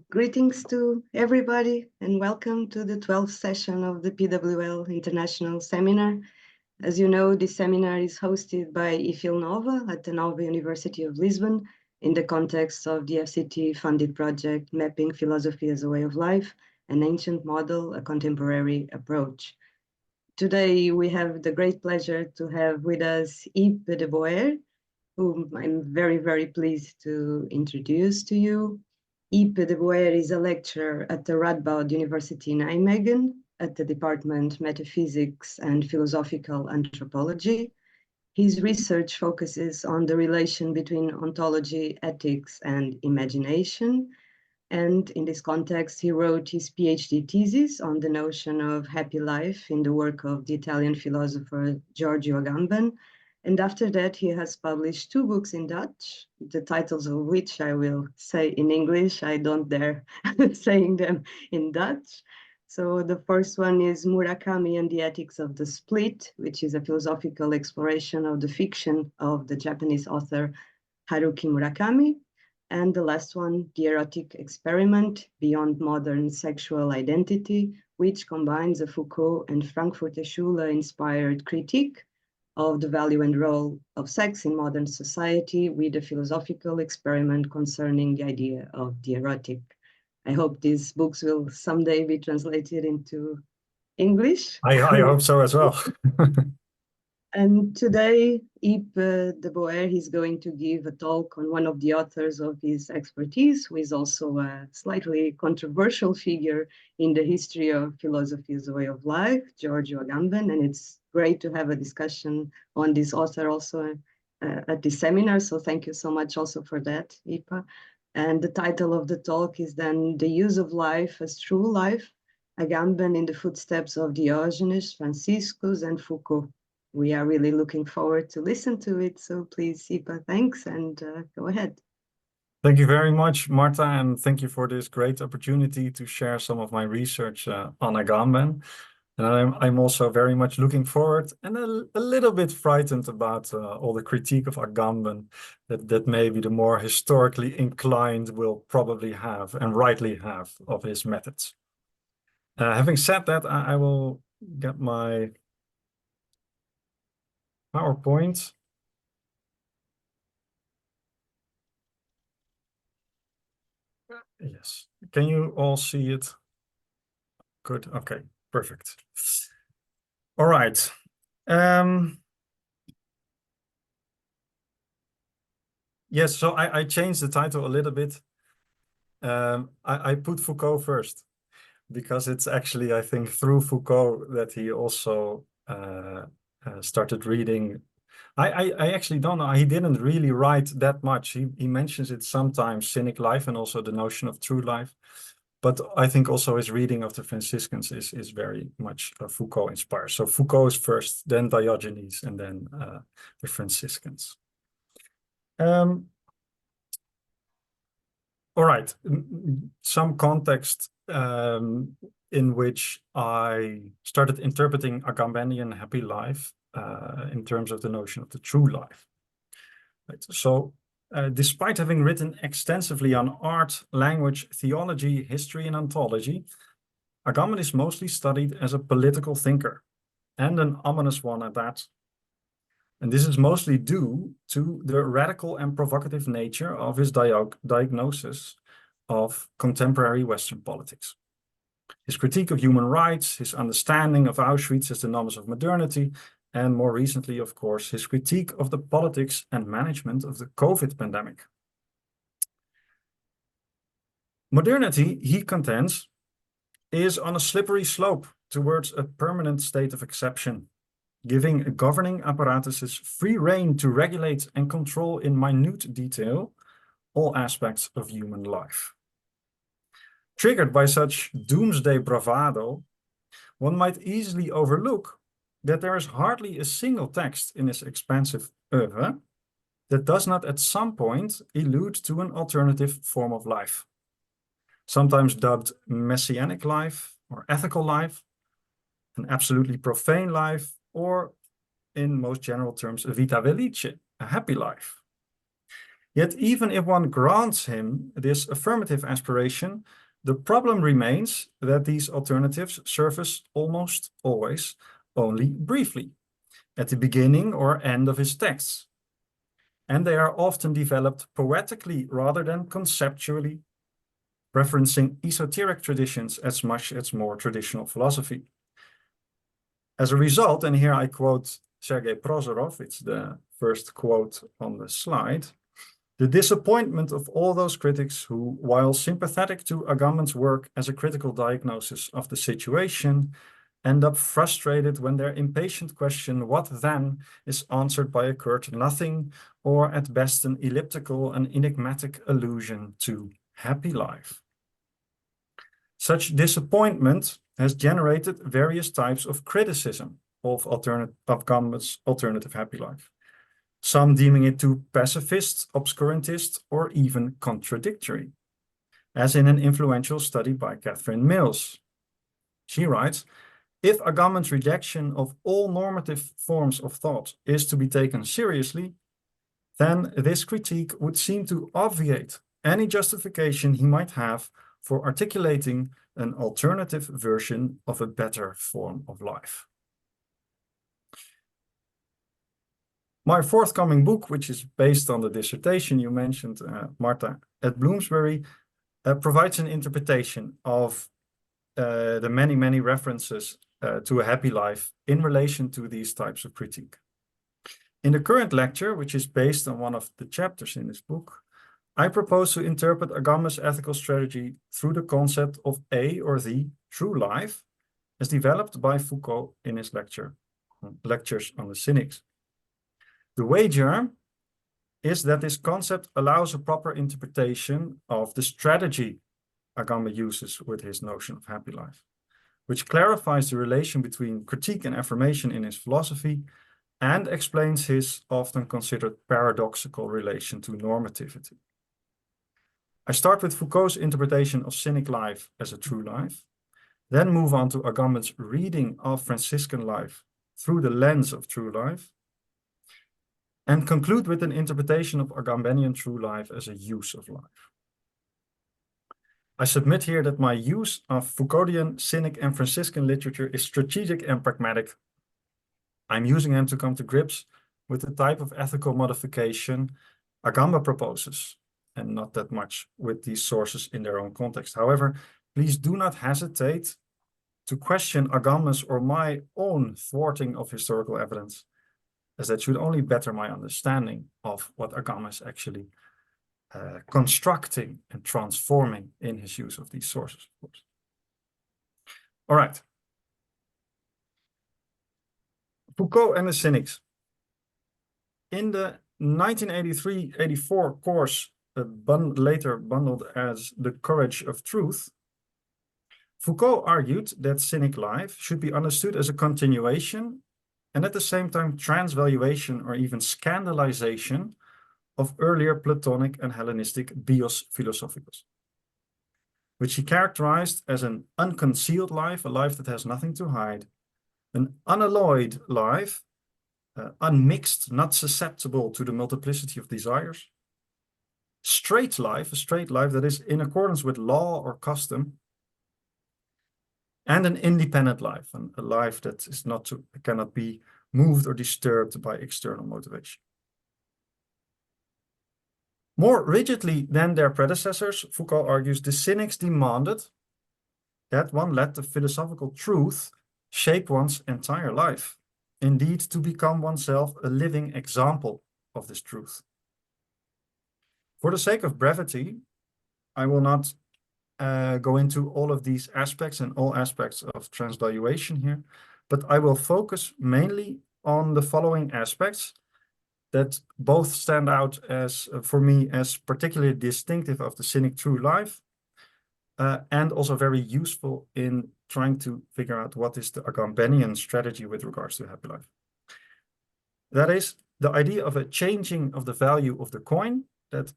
Greetings to everybody and welcome to the 12th session of the PWL International Seminar. As you know, this seminar is hosted by ifilnova at the Nova University of Lisbon in the context of the FCT-funded project Mapping Philosophy as a Way of Life, an Ancient Model, a Contemporary Approach. Today, we have the great pleasure to have with us Ype de Boer, whom I'm very, very pleased to introduce to you. Ype de Boer is a lecturer at the Radboud University Nijmegen at the Department Metaphysics and Philosophical Anthropology. His research focuses on the relation between ontology, ethics, and imagination. And in this context, he wrote his PhD thesis on the notion of happy life in the work of the Italian philosopher Giorgio Agamben. And after that, he has published 2 books in Dutch, the titles of which I will say in English. I don't dare saying them in Dutch. So the first one is Murakami and the Ethics of the Split, which is a philosophical exploration of the fiction of the Japanese author Haruki Murakami. And the last one, The Erotic Experiment, Beyond Modern Sexual Identity, which combines a Foucault and Frankfurter Schule-inspired critique of the value and role of sex in modern society with a philosophical experiment concerning the idea of the erotic. I hope these books will someday be translated into English. I hope so as well. And today, Ype de Boer is going to give a talk on one of the authors of his expertise, who is also a slightly controversial figure in the history of philosophy as a way of life, Giorgio Agamben. And it's great to have a discussion on this author also at this seminar. So thank you so much also for that, Ype. And the title of the talk is then The Use of Life as True Life, Agamben in the Footsteps of Diogenes, Franciscus and Foucault. We are really looking forward to listen to it. So please, Ype, thanks, and go ahead. Thank you very much, Marta, and thank you for this great opportunity to share some of my research on Agamben. And I'm also very much looking forward and a little bit frightened about all the critique of Agamben that maybe the more historically inclined will probably have and rightly have of his methods. Having said that, I will get my PowerPoint. Yes. Can you all see it? Good. Okay. Perfect. All right. Yes. So I changed the title a little bit. I put Foucault first because it's actually, I think, through Foucault that he also started reading. I actually don't know. He didn't really write that much. He mentions it sometimes, cynic life and also the notion of true life. But I think also his reading of the Franciscans is very much Foucault inspired. So Foucault is first, then Diogenes, and then the Franciscans. All right, some context in which I started interpreting Agambenian happy life in terms of the notion of the true life. Right. So despite having written extensively on art, language, theology, history, and ontology, Agamben is mostly studied as a political thinker, and an ominous one at that. And this is mostly due to the radical and provocative nature of his diagnosis of contemporary Western politics. His critique of human rights, his understanding of Auschwitz as the nomus of modernity, and more recently, of course, his critique of the politics and management of the COVID pandemic. Modernity, he contends, is on a slippery slope towards a permanent state of exception, giving governing apparatuses free rein to regulate and control in minute detail all aspects of human life. Triggered by such doomsday bravado, one might easily overlook that there is hardly a single text in his expansive oeuvre that does not at some point allude to an alternative form of life, sometimes dubbed messianic life or ethical life, an absolutely profane life, or in most general terms, vita felice, a happy life. Yet even if one grants him this affirmative aspiration, the problem remains that these alternatives surface almost always only briefly, at the beginning or end of his texts. And they are often developed poetically rather than conceptually, referencing esoteric traditions as much as more traditional philosophy. As a result, and here I quote Sergei Prozorov, it's the first quote on the slide, the disappointment of all those critics who, while sympathetic to Agamben's work as a critical diagnosis of the situation, end up frustrated when their impatient question, what then, is answered by a curt nothing, or at best an elliptical and enigmatic allusion to happy life. Such disappointment has generated various types of criticism of Agamben's alternative happy life, some deeming it too pacifist, obscurantist, or even contradictory, as in an influential study by Catherine Mills. She writes, if Agamben's rejection of all normative forms of thought is to be taken seriously, then this critique would seem to obviate any justification he might have for articulating an alternative version of a better form of life. My forthcoming book, which is based on the dissertation you mentioned, Marta, at Bloomsbury, provides an interpretation of the many references to a happy life in relation to these types of critique. In the current lecture, which is based on one of the chapters in this book, I propose to interpret Agamben's ethical strategy through the concept of a or the true life, as developed by Foucault in his lectures on the cynics. The wager is that this concept allows a proper interpretation of the strategy Agamben uses with his notion of happy life, which clarifies the relation between critique and affirmation in his philosophy and explains his often considered paradoxical relation to normativity. I start with Foucault's interpretation of cynic life as a true life, then move on to Agamben's reading of Franciscan life through the lens of true life, and conclude with an interpretation of Agambenian true life as a use of life. I submit here that my use of Foucauldian, Cynic, and Franciscan literature is strategic and pragmatic. I'm using them to come to grips with the type of ethical modification Agamben proposes, and not that much with these sources in their own context. However, please do not hesitate to question Agamben's or my own thwarting of historical evidence, as that should only better my understanding of what Agamben is actually constructing and transforming in his use of these sources, of course. All right. Foucault and the Cynics. In the 1983-84 course, later bundled as The Courage of Truth, Foucault argued that cynic life should be understood as a continuation and at the same time transvaluation or even scandalization of earlier Platonic and Hellenistic bios philosophicus, which he characterized as an unconcealed life, a life that has nothing to hide, an unalloyed life, unmixed, not susceptible to the multiplicity of desires, straight life, a straight life that is in accordance with law or custom, and an independent life, a life that is cannot be moved or disturbed by external motivation. More rigidly than their predecessors, Foucault argues the cynics demanded that one let the philosophical truth shape one's entire life, indeed to become oneself a living example of this truth. For the sake of brevity, I will not go into all of these aspects and all aspects of transvaluation here, but I will focus mainly on the following aspects that both stand out as, for me, as particularly distinctive of the cynic true life, and also very useful in trying to figure out what is the Agambenian strategy with regards to happy life. That is the idea of a changing of the value of the coin that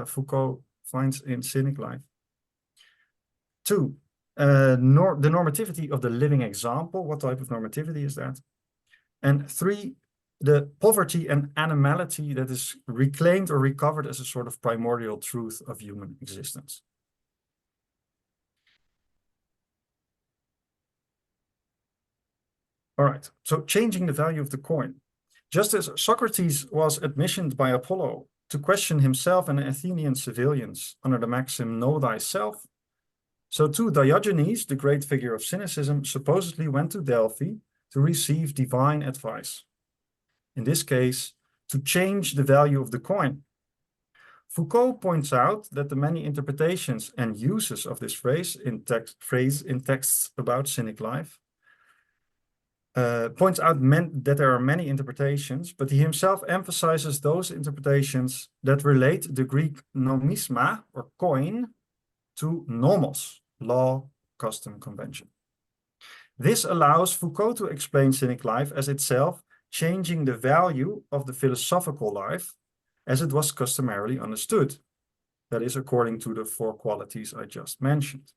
Foucault finds in cynic life. 2, the normativity of the living example. What type of normativity is that? And 3, the poverty and animality that is reclaimed or recovered as a sort of primordial truth of human existence. All right, so changing the value of the coin. Just as Socrates was admissioned by Apollo to question himself and Athenian civilians under the maxim, know thyself, so too Diogenes, the great figure of cynicism, supposedly went to Delphi to receive divine advice. In this case, to change the value of the coin. Foucault points out that the many interpretations and uses of this phrase in texts about cynic life points out that there are many interpretations, but he himself emphasizes those interpretations that relate the Greek nomisma, or coin, to nomos, law, custom, convention. This allows Foucault to explain cynic life as itself changing the value of the philosophical life as it was customarily understood. That is, according to the four qualities I just mentioned.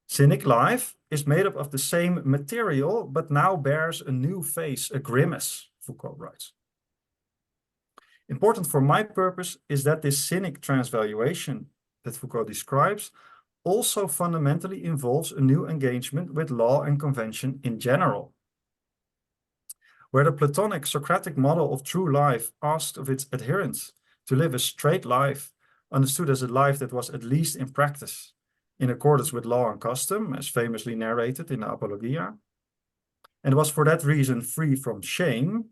Cynic life is made up of the same material, but now bears a new face, a grimace, Foucault writes. Important for my purpose is that this cynic transvaluation that Foucault describes also fundamentally involves a new engagement with law and convention in general. Where the Platonic Socratic model of true life asked of its adherents to live a straight life, understood as a life that was at least in practice in accordance with law and custom, as famously narrated in the Apologia, and was for that reason free from shame,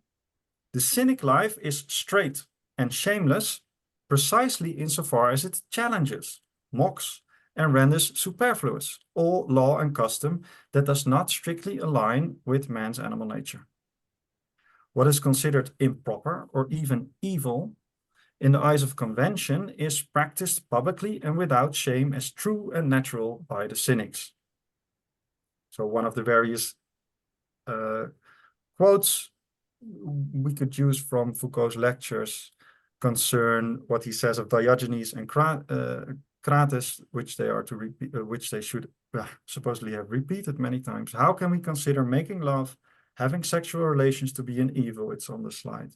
the cynic life is straight and shameless precisely insofar as it challenges, mocks, and renders superfluous all law and custom that does not strictly align with man's animal nature. What is considered improper or even evil in the eyes of convention is practiced publicly and without shame as true and natural by the cynics. So one of the various quotes we could use from Foucault's lectures concern what he says of Diogenes and Crates, which they are to repeat, which they should supposedly have repeated many times. How can we consider making love, having sexual relations to be an evil? It's on the slide.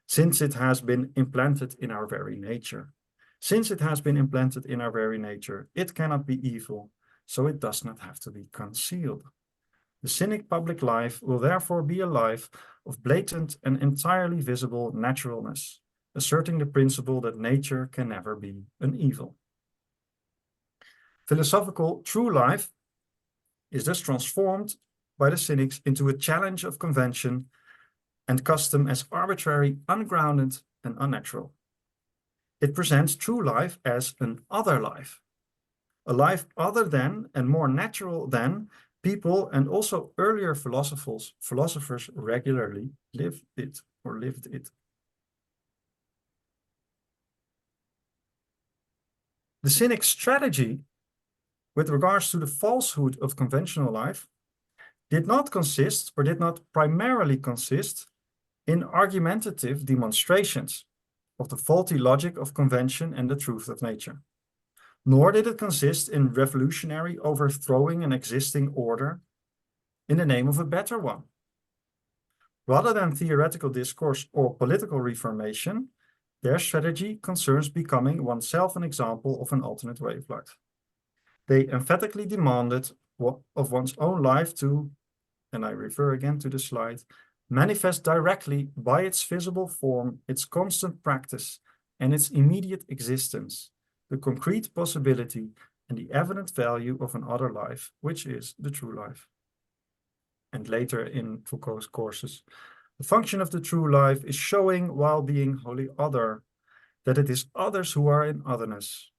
Since it has been implanted in our very nature. Since it has been implanted in our very nature, it cannot be evil, so it does not have to be concealed. The cynic public life will therefore be a life of blatant and entirely visible naturalness, asserting the principle that nature can never be an evil. Philosophical true life is thus transformed by the cynics into a challenge of convention and custom as arbitrary, ungrounded, and unnatural. It presents true life as an other life, a life other than and more natural than people and also earlier philosophers regularly lived it. The cynic's strategy with regards to the falsehood of conventional life did not primarily consist in argumentative demonstrations of the faulty logic of convention and the truth of nature. Nor did it consist in revolutionary overthrowing an existing order in the name of a better one. Rather than theoretical discourse or political reformation, their strategy concerns becoming oneself an example of an alternate way of life. They emphatically demanded of one's own life to, and I refer again to the slide, manifest directly by its visible form, its constant practice, and its immediate existence, the concrete possibility and the evident value of an other life, which is the true life. And later in Foucault's courses, the function of the true life is showing, while being wholly other, that it is others who are in otherness,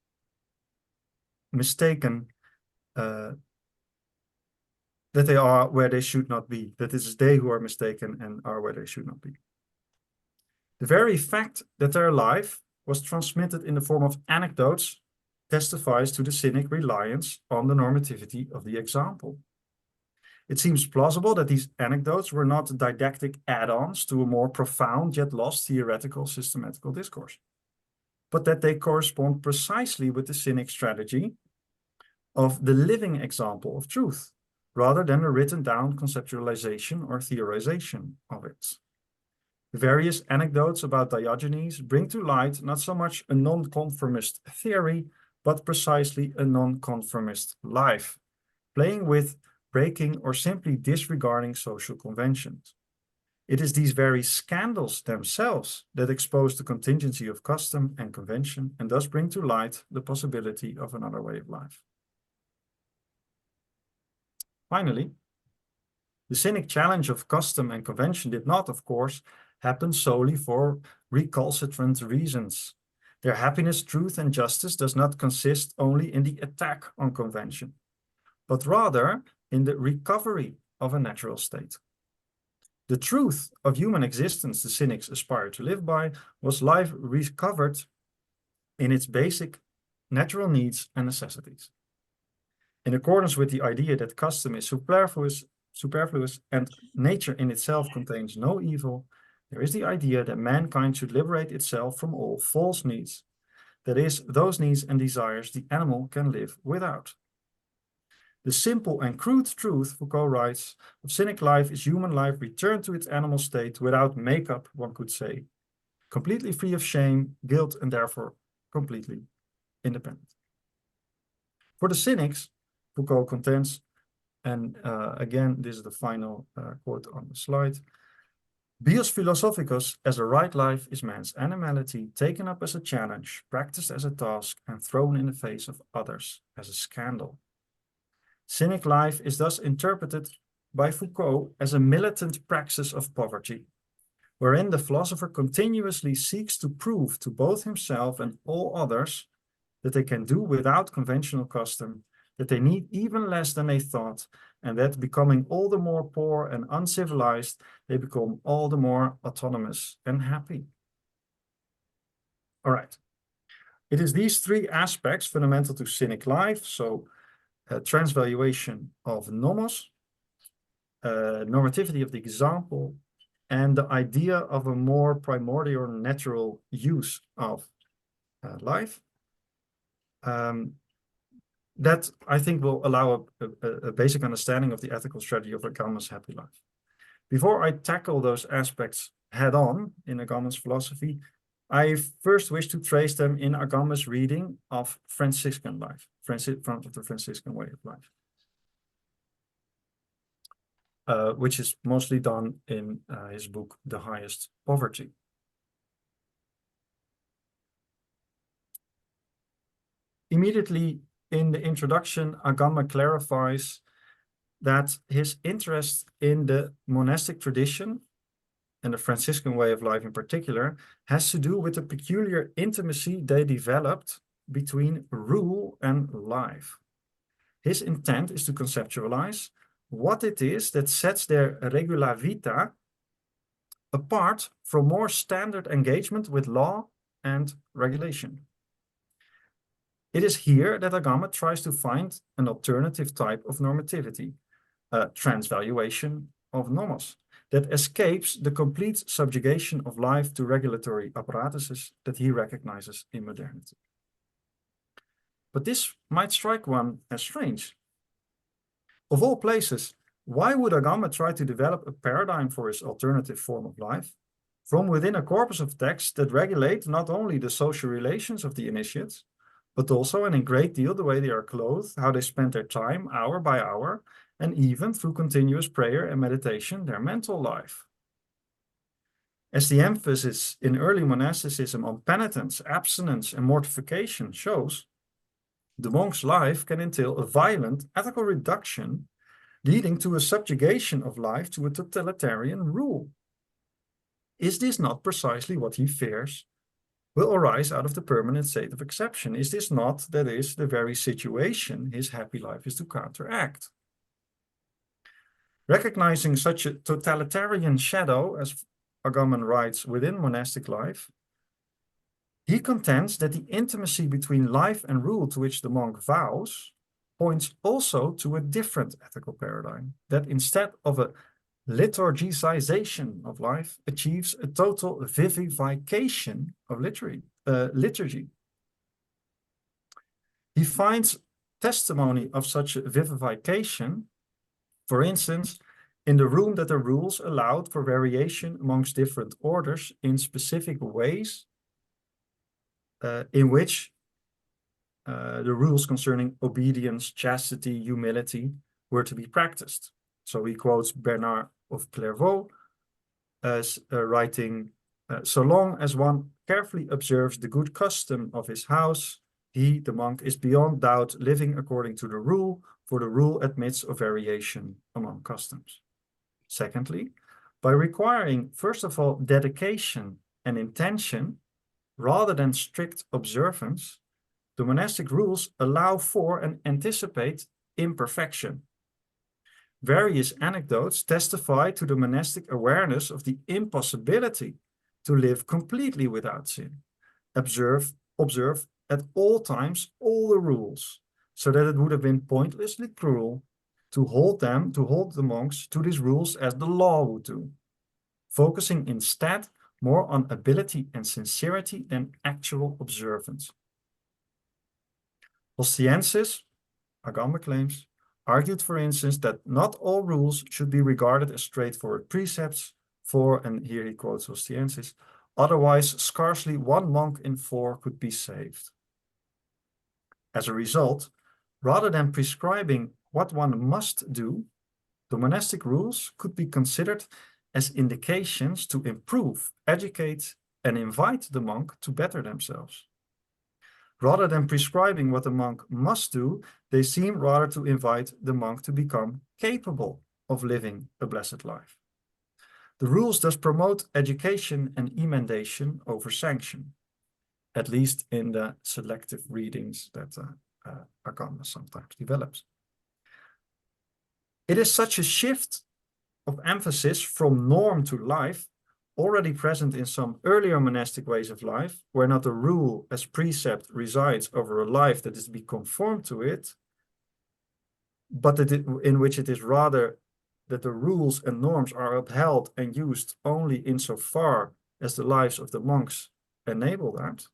mistaken, that they are where they should not be, that it is they who are mistaken and are where they should not be. The very fact that their life was transmitted in the form of anecdotes testifies to the cynic reliance on the normativity of the example. It seems plausible that these anecdotes were not didactic add-ons to a more profound yet lost theoretical systematical discourse, but that they correspond precisely with the cynic strategy of the living example of truth, rather than a written down conceptualization or theorization of it. Various anecdotes about Diogenes bring to light not so much a nonconformist theory, but precisely a nonconformist life, playing with, breaking, or simply disregarding social conventions. It is these very scandals themselves that expose the contingency of custom and convention and thus bring to light the possibility of another way of life. Finally, the cynic challenge of custom and convention did not, of course, happen solely for recalcitrant reasons. Their happiness, truth, and justice does not consist only in the attack on convention, but rather in the recovery of a natural state. The truth of human existence the cynics aspired to live by was life recovered in its basic natural needs and necessities. In accordance with the idea that custom is superfluous and nature in itself contains no evil, there is the idea that mankind should liberate itself from all false needs. That is, those needs and desires the animal can live without. The simple and crude truth, Foucault writes, of cynic life is human life returned to its animal state without makeup, one could say, completely free of shame, guilt, and therefore completely independent. For the cynics, Foucault contends, and again, this is the final quote on the slide, Bios philosophicus, as a right life, is man's animality, taken up as a challenge, practiced as a task, and thrown in the face of others as a scandal. Cynic life is thus interpreted by Foucault as a militant praxis of poverty, wherein the philosopher continuously seeks to prove to both himself and all others that they can do without conventional custom, that they need even less than they thought, and that becoming all the more poor and uncivilized, they become all the more autonomous and happy. All right. It is these three aspects fundamental to cynic life, so transvaluation of nomos, normativity of the example, and the idea of a more primordial natural use of life. That I think will allow a basic understanding of the ethical strategy of Agamben's happy life. Before I tackle those aspects head on in Agamben's philosophy, I first wish to trace them in Agamben's reading of Franciscan life, of the Franciscan way of life, which is mostly done in his book, The Highest Poverty. Immediately in the introduction, Agamben clarifies that his interest in the monastic tradition and the Franciscan way of life in particular has to do with the peculiar intimacy they developed between rule and life. His intent is to conceptualize what it is that sets their regula vita apart from more standard engagement with law and regulation. It is here that Agamben tries to find an alternative type of normativity, a transvaluation of nomos, that escapes the complete subjugation of life to regulatory apparatuses that he recognizes in modernity. But this might strike one as strange. Of all places, why would Agamben try to develop a paradigm for his alternative form of life from within a corpus of texts that regulate not only the social relations of the initiates, but also, and in great deal, the way they are clothed, how they spend their time, hour by hour, and even through continuous prayer and meditation, their mental life? As the emphasis in early monasticism on penitence, abstinence, and mortification shows, the monk's life can entail a violent ethical reduction, leading to a subjugation of life to a totalitarian rule. Is this not precisely what he fears will arise out of the permanent state of exception? Is this not, that is, the very situation his happy life is to counteract? Recognizing such a totalitarian shadow, as Agamben writes, within monastic life, he contends that the intimacy between life and rule to which the monk vows points also to a different ethical paradigm, that instead of a liturgicization of life, achieves a total vivification of liturgy. He finds testimony of such a vivification, for instance, in the room that the rules allowed for variation amongst different orders in specific ways in which the rules concerning obedience, chastity, humility were to be practiced. So he quotes Bernard of Clairvaux as writing, so long as one carefully observes the good custom of his house, he, the monk, is beyond doubt living according to the rule, for the rule admits of variation among customs. Secondly, by requiring, first of all, dedication and intention, rather than strict observance, the monastic rules allow for and anticipate imperfection. Various anecdotes testify to the monastic awareness of the impossibility to live completely without sin. Observe at all times all the rules, so that it would have been pointlessly cruel to hold the monks to these rules as the law would do, focusing instead more on ability and sincerity than actual observance. Ostienses, Agamben claims, argued, for instance, that not all rules should be regarded as straightforward precepts, for, and here he quotes Ostienses, otherwise scarcely one monk in 4 could be saved. As a result, rather than prescribing what one must do, the monastic rules could be considered as indications to improve, educate, and invite the monk to better themselves. Rather than prescribing what the monk must do, they seem rather to invite the monk to become capable of living a blessed life. The rules thus promote education and emendation over sanction, at least in the selective readings that Agamben sometimes develops. It is such a shift of emphasis from norm to life, already present in some earlier monastic ways of life, where not a rule as precept resides over a life that is to be conformed to it, but in which it is rather that the rules and norms are upheld and used only insofar as the lives of the monks enable that.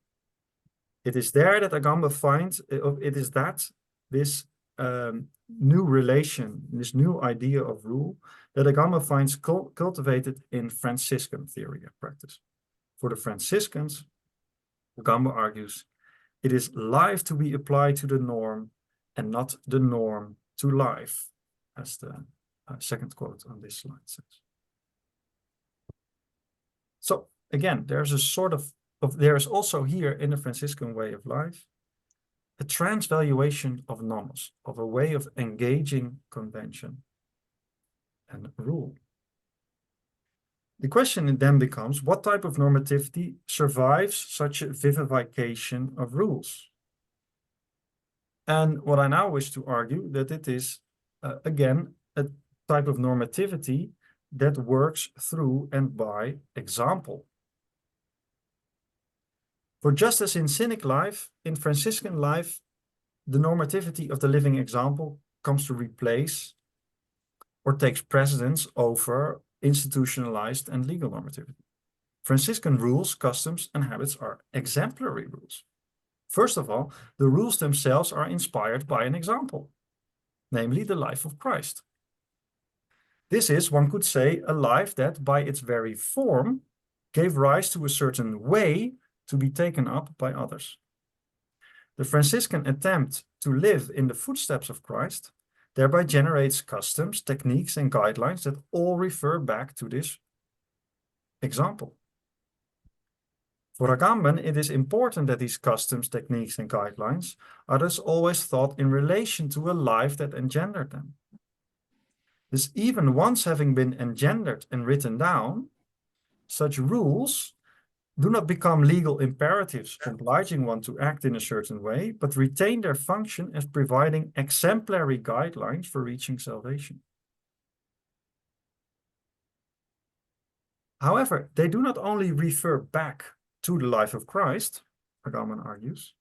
It is there that Agamben finds, it is that this new relation, this new idea of rule, that Agamben finds cultivated in Franciscan theory and practice. For the Franciscans, Agamben argues, it is life to be applied to the norm and not the norm to life, as the second quote on this slide says. So again, there's a sort of there is also here in the Franciscan way of life a transvaluation of nomos, of a way of engaging convention and rule. The question then becomes, what type of normativity survives such a vivification of rules? And what I now wish to argue that it is, again, a type of normativity that works through and by example. For just as in Cynic life, in Franciscan life, the normativity of the living example comes to replace or takes precedence over institutionalized and legal normativity. Franciscan rules, customs, and habits are exemplary rules. First of all, the rules themselves are inspired by an example, namely the life of Christ. This is, one could say, a life that by its very form gave rise to a certain way to be taken up by others. The Franciscan attempt to live in the footsteps of Christ thereby generates customs, techniques, and guidelines that all refer back to this example. For Agamben, it is important that these customs, techniques, and guidelines are thus always thought in relation to a life that engendered them. Thus, even once having been engendered and written down, such rules do not become legal imperatives obliging one to act in a certain way, but retain their function as providing exemplary guidelines for reaching salvation. However, they do not only refer back to the life of Christ, Agamben argues,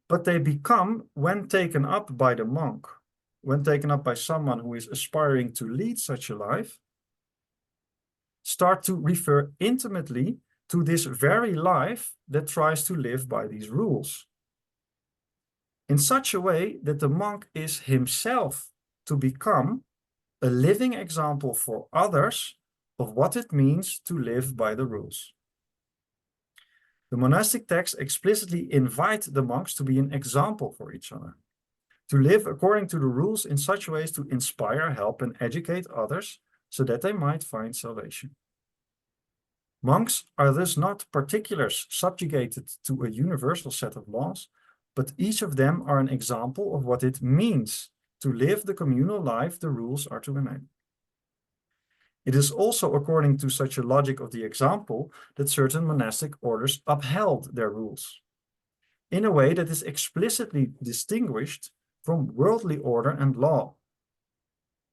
but they become, when taken up by the monk, when taken up by someone who is aspiring to lead such a life, start to refer intimately to this very life that tries to live by these rules, in such a way that the monk is himself to become a living example for others of what it means to live by the rules. The monastic texts explicitly invite the monks to be an example for each other, to live according to the rules in such ways to inspire, help, and educate others so that they might find salvation. Monks are thus not particulars subjugated to a universal set of laws, but each of them are an example of what it means to live the communal life the rules are to enable. It is also according to such a logic of the example that certain monastic orders upheld their rules, in a way that is explicitly distinguished from worldly order and law.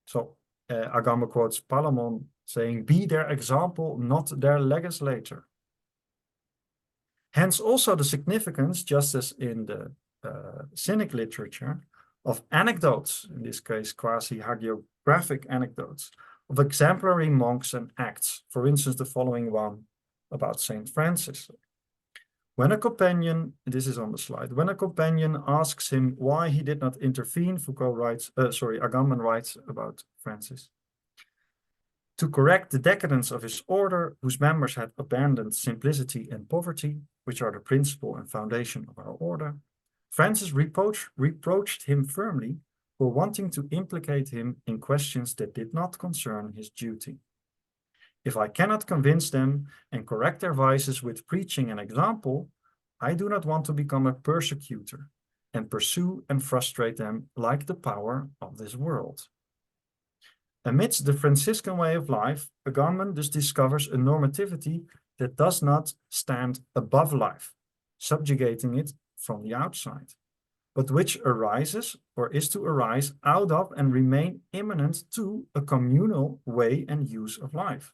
So Agamben quotes Palamon saying, "Be their example, not their legislator." Hence also the significance, just as in the Cynic literature, of anecdotes, in this case quasi-hagiographic anecdotes, of exemplary monks and acts. For instance, the following one about Saint Francis. When a companion, this is on the slide, when a companion asks him why he did not intervene, Agamben writes about Francis, to correct the decadence of his order, whose members had abandoned simplicity and poverty, which are the principle and foundation of our order, Francis reproached him firmly for wanting to implicate him in questions that did not concern his duty. If I cannot convince them and correct their vices with preaching and example, I do not want to become a persecutor and pursue and frustrate them like the power of this world. Amidst the Franciscan way of life, Agamben thus discovers a normativity that does not stand above life, subjugating it from the outside, but which arises or is to arise out of and remain immanent to a communal way and use of life.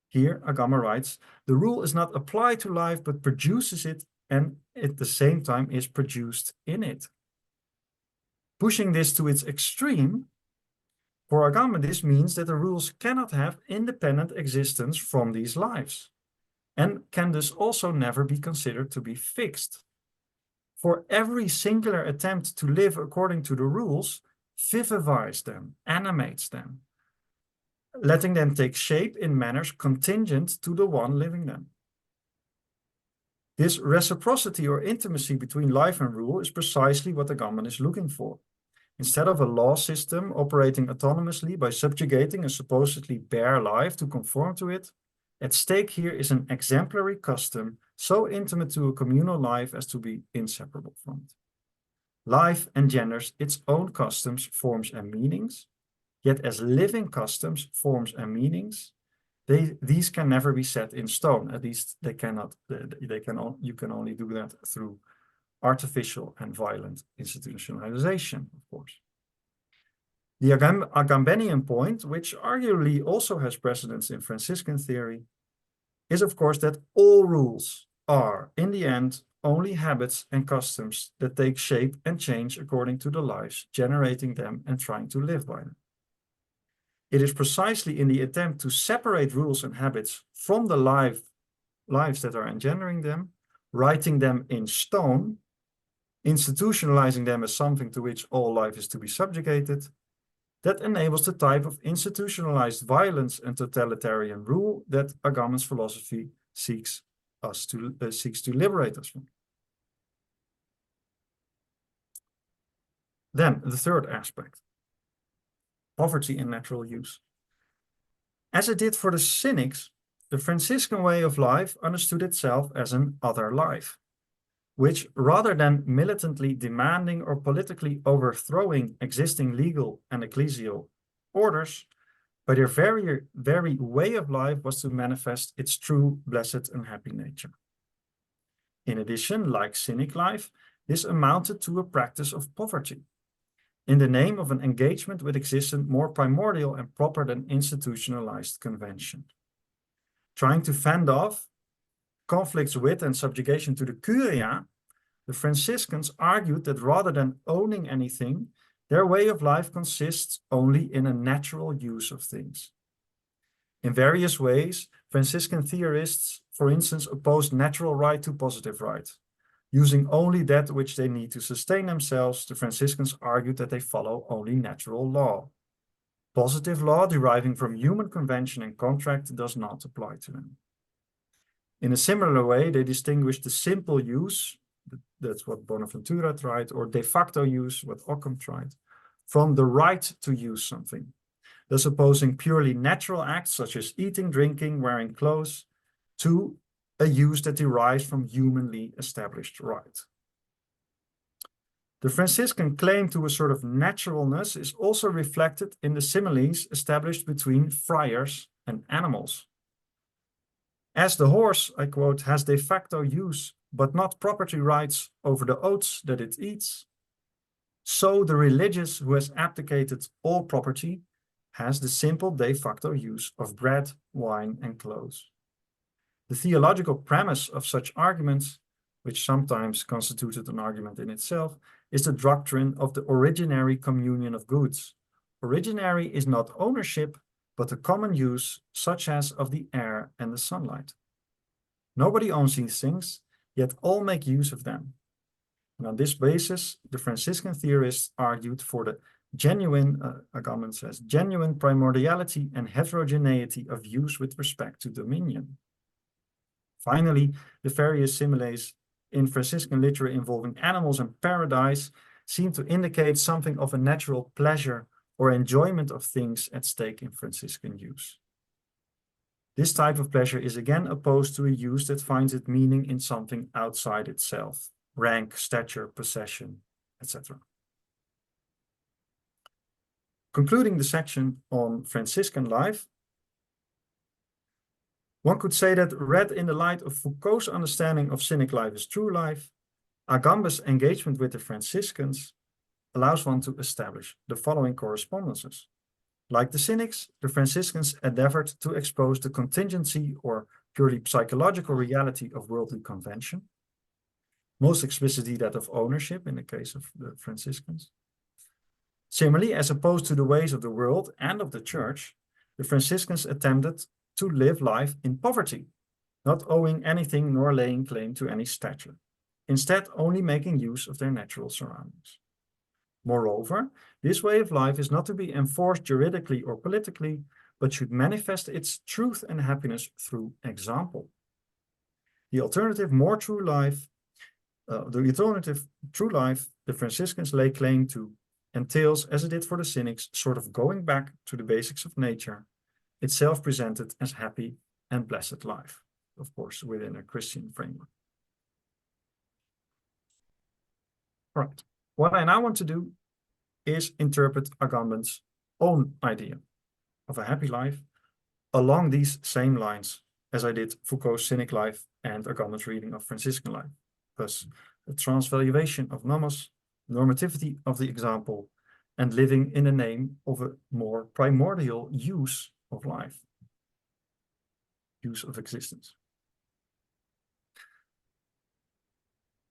Here, Agamben writes, the rule is not applied to life, but produces it and at the same time is produced in it. Pushing this to its extreme, for Agamben, this means that the rules cannot have independent existence from these lives, and can thus also never be considered to be fixed. For every singular attempt to live according to the rules vivifies them, animates them, letting them take shape in manners contingent to the one living them. This reciprocity or intimacy between life and rule is precisely what Agamben is looking for. Instead of a law system operating autonomously by subjugating a supposedly bare life to conform to it, at stake here is an exemplary custom so intimate to a communal life as to be inseparable from it. Life engenders its own customs, forms, and meanings, yet as living customs, forms, and meanings, these can never be set in stone. At least they cannot. You can only do that through artificial and violent institutionalization, of course. The Agambenian point, which arguably also has precedence in Franciscan theory, is of course that all rules are, in the end, only habits and customs that take shape and change according to the lives generating them and trying to live by them. It is precisely in the attempt to separate rules and habits from the lives that are engendering them, writing them in stone, institutionalizing them as something to which all life is to be subjugated, that enables the type of institutionalized violence and totalitarian rule that Agamben's philosophy seeks to liberate us from. Then the third aspect, poverty in natural use. As it did for the Cynics, the Franciscan way of life understood itself as an other life, which, rather than militantly demanding or politically overthrowing existing legal and ecclesial orders, by their very way of life was to manifest its true, blessed, and happy nature. In addition, like Cynic life, this amounted to a practice of poverty, in the name of an engagement with existence more primordial and proper than institutionalized convention. Trying to fend off conflicts with and subjugation to the curia, the Franciscans argued that rather than owning anything, their way of life consists only in a natural use of things. In various ways, Franciscan theorists, for instance, opposed natural right to positive right. Using only that which they need to sustain themselves, the Franciscans argued that they follow only natural law. Positive law deriving from human convention and contract does not apply to them. In a similar way, they distinguish the simple use, that's what Bonaventura tried, or de facto use, what Occam tried, from the right to use something, thus opposing purely natural acts such as eating, drinking, wearing clothes, to a use that derives from humanly established right. The Franciscan claim to a sort of naturalness is also reflected in the similes established between friars and animals. As the horse, I quote, has de facto use, but not property rights over the oats that it eats, so the religious who has abdicated all property has the simple de facto use of bread, wine, and clothes. The theological premise of such arguments, which sometimes constituted an argument in itself, is the doctrine of the originary communion of goods. Originary is not ownership, but a common use, such as of the air and the sunlight. Nobody owns these things, yet all make use of them. And on this basis, the Franciscan theorists argued for the genuine, Agamben says, genuine primordiality and heterogeneity of use with respect to dominion. Finally, the various similes in Franciscan literature involving animals and paradise seem to indicate something of a natural pleasure or enjoyment of things at stake in Franciscan use. This type of pleasure is again opposed to a use that finds its meaning in something outside itself, rank, stature, possession, etc. Concluding the section on Franciscan life, one could say that read in the light of Foucault's understanding of Cynic life as true life, Agamben's engagement with the Franciscans allows one to establish the following correspondences. Like the Cynics, the Franciscans endeavored to expose the contingency or purely psychological reality of worldly convention, most explicitly that of ownership in the case of the Franciscans. Similarly, as opposed to the ways of the world and of the church, the Franciscans attempted to live life in poverty, not owing anything nor laying claim to any stature, instead only making use of their natural surroundings. Moreover, this way of life is not to be enforced juridically or politically, but should manifest its truth and happiness through example. The alternative true life, the Franciscans lay claim to entails, as it did for the Cynics, sort of going back to the basics of nature, itself presented as happy and blessed life, of course, within a Christian framework. All right. What I now want to do is interpret Agamben's own idea of a happy life along these same lines as I did Foucault's Cynic life and Agamben's reading of Franciscan life. Thus, the transvaluation of nomos, normativity of the example, and living in the name of a more primordial use of life, use of existence.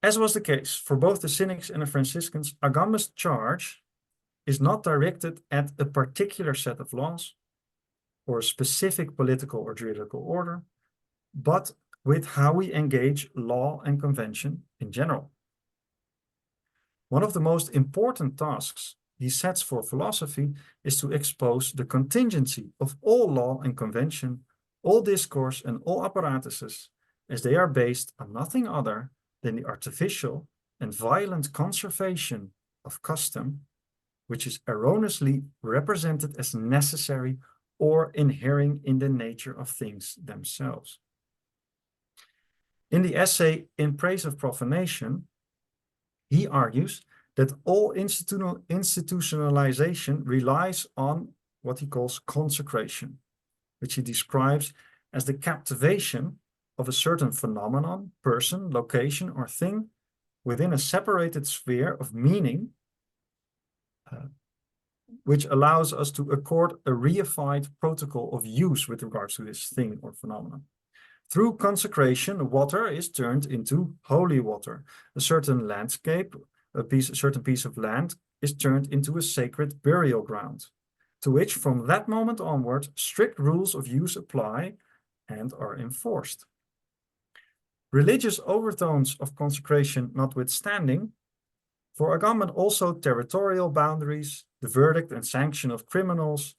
As was the case for both the Cynics and the Franciscans, Agamben's charge is not directed at a particular set of laws or a specific political or juridical order, but with how we engage law and convention in general. One of the most important tasks he sets for philosophy is to expose the contingency of all law and convention, all discourse and all apparatuses, as they are based on nothing other than the artificial and violent conservation of custom, which is erroneously represented as necessary or inhering in the nature of things themselves. In the essay In Praise of Profanation, he argues that all institutionalization relies on what he calls consecration, which he describes as the captivation of a certain phenomenon, person, location, or thing within a separated sphere of meaning, which allows us to accord a reified protocol of use with regards to this thing or phenomenon. Through consecration, water is turned into holy water. A certain landscape, a certain piece of land is turned into a sacred burial ground, to which from that moment onward, strict rules of use apply and are enforced. Religious overtones of consecration notwithstanding, for Agamben also territorial boundaries, the verdict and sanction of criminals,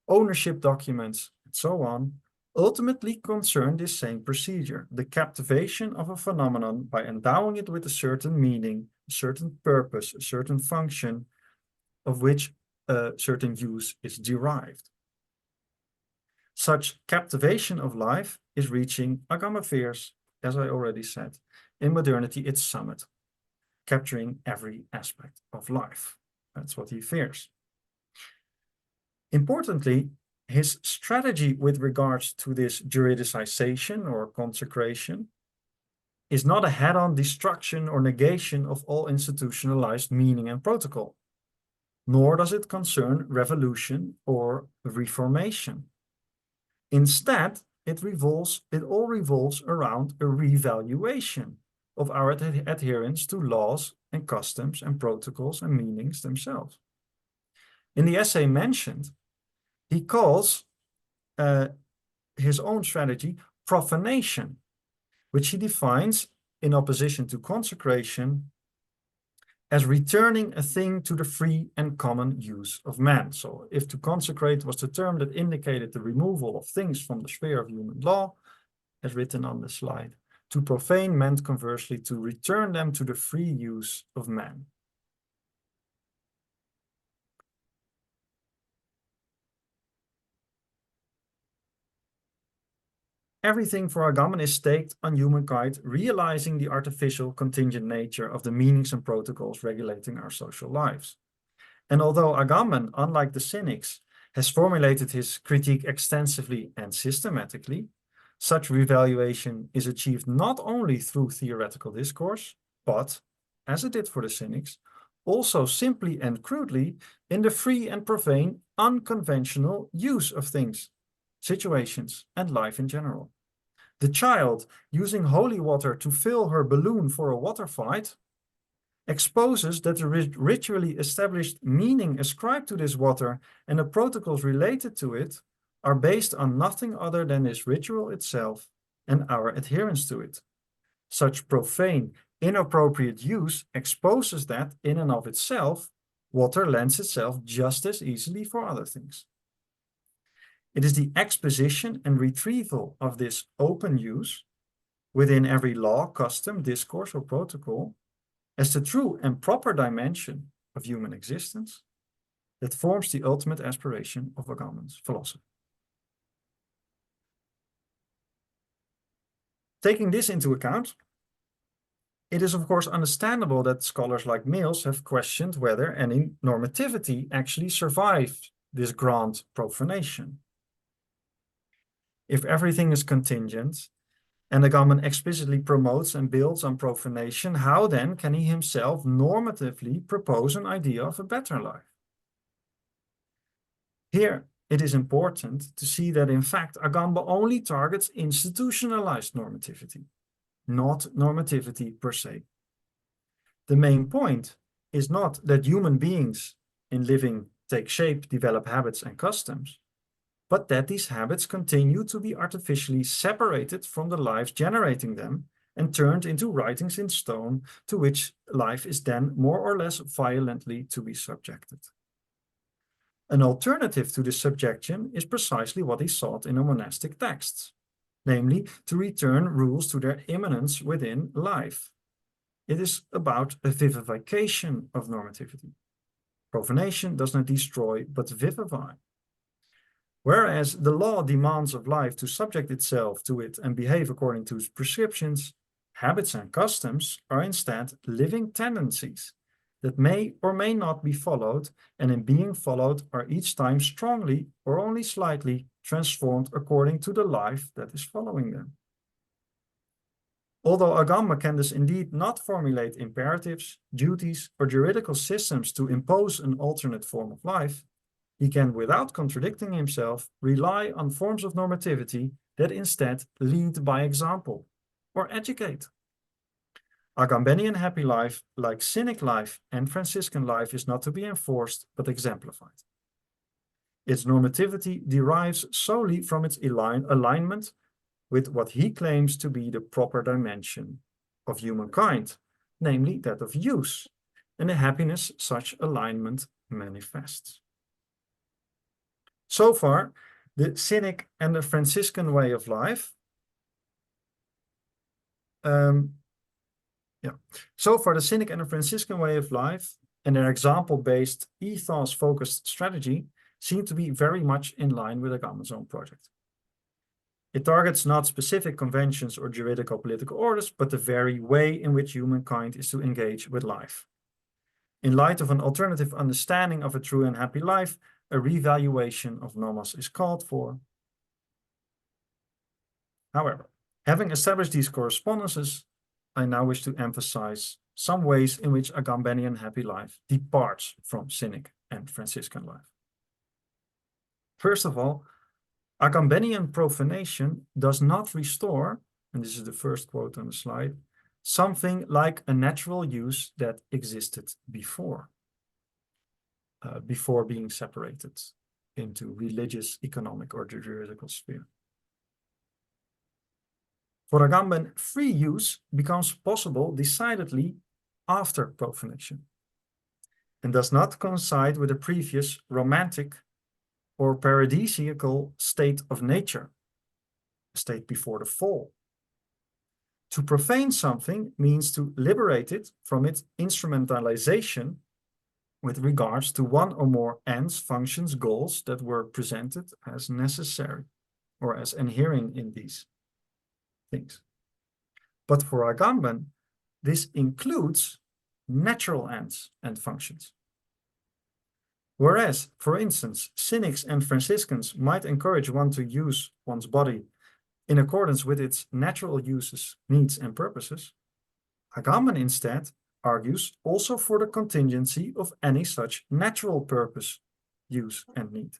ownership documents, and so on, ultimately concern this same procedure, the captivation of a phenomenon by endowing it with a certain meaning, a certain purpose, a certain function, of which a certain use is derived. Such captivation of life is reaching Agamben fears, as I already said, in modernity its summit, capturing every aspect of life. That's what he fears. Importantly, his strategy with regards to this juridicization or consecration is not a head-on destruction or negation of all institutionalized meaning and protocol, nor does it concern revolution or reformation. Instead, it all revolves around a revaluation of our adherence to laws and customs and protocols and meanings themselves. In the essay mentioned, he calls his own strategy profanation, which he defines in opposition to consecration as returning a thing to the free and common use of man. So if to consecrate was the term that indicated the removal of things from the sphere of human law, as written on the slide, to profane meant conversely to return them to the free use of man. Everything for Agamben is staked on humankind realizing the artificial contingent nature of the meanings and protocols regulating our social lives. And although Agamben, unlike the Cynics, has formulated his critique extensively and systematically, such revaluation is achieved not only through theoretical discourse, but, as it did for the Cynics, also simply and crudely in the free and profane, unconventional use of things, situations, and life in general. The child using holy water to fill her balloon for a water fight exposes that the ritually established meaning ascribed to this water and the protocols related to it are based on nothing other than this ritual itself and our adherence to it. Such profane, inappropriate use exposes that, in and of itself, water lends itself just as easily for other things. It is the exposition and retrieval of this open use within every law, custom, discourse, or protocol as the true and proper dimension of human existence that forms the ultimate aspiration of Agamben's philosophy. Taking this into account, it is of course understandable that scholars like Mills have questioned whether any normativity actually survived this grand profanation. If everything is contingent, and Agamben explicitly promotes and builds on profanation, how then can he himself normatively propose an idea of a better life? Here, it is important to see that in fact Agamben only targets institutionalized normativity, not normativity per se. The main point is not that human beings in living take shape, develop habits and customs, but that these habits continue to be artificially separated from the lives generating them and turned into writings in stone to which life is then more or less violently to be subjected. An alternative to this subjection is precisely what he sought in the monastic texts, namely to return rules to their immanence within life. It is about a vivification of normativity. Profanation does not destroy but vivify. Whereas the law demands of life to subject itself to it and behave according to its prescriptions, habits and customs are instead living tendencies that may or may not be followed, and in being followed are each time strongly or only slightly transformed according to the life that is following them. Although Agamben can thus indeed not formulate imperatives, duties, or juridical systems to impose an alternate form of life, he can, without contradicting himself, rely on forms of normativity that instead lead by example or educate. Agambenian happy life, like Cynic life and Franciscan life, is not to be enforced but exemplified. Its normativity derives solely from its alignment with what he claims to be the proper dimension of humankind, namely that of use, and the happiness such alignment manifests. So far, the Cynic and the Franciscan way of life. So far, the Cynic and the Franciscan way of life and their example-based ethos-focused strategy seem to be very much in line with Agamben's own project. It targets not specific conventions or juridical political orders, but the very way in which humankind is to engage with life. In light of an alternative understanding of a true and happy life, a revaluation of nomos is called for. However, having established these correspondences, I now wish to emphasize some ways in which Agambenian happy life departs from Cynic and Franciscan life. First of all, Agambenian profanation does not restore, and this is the first quote on the slide, something like a natural use that existed before being separated into religious, economic, or juridical sphere. For Agamben, free use becomes possible decidedly after profanation and does not coincide with the previous romantic or paradisiacal state of nature, a state before the fall. To profane something means to liberate it from its instrumentalization with regards to one or more ends, functions, goals that were presented as necessary or as inhering in these things. But for Agamben, this includes natural ends and functions. Whereas, for instance, Cynics and Franciscans might encourage one to use one's body in accordance with its natural uses, needs, and purposes, Agamben instead argues also for the contingency of any such natural purpose, use, and need.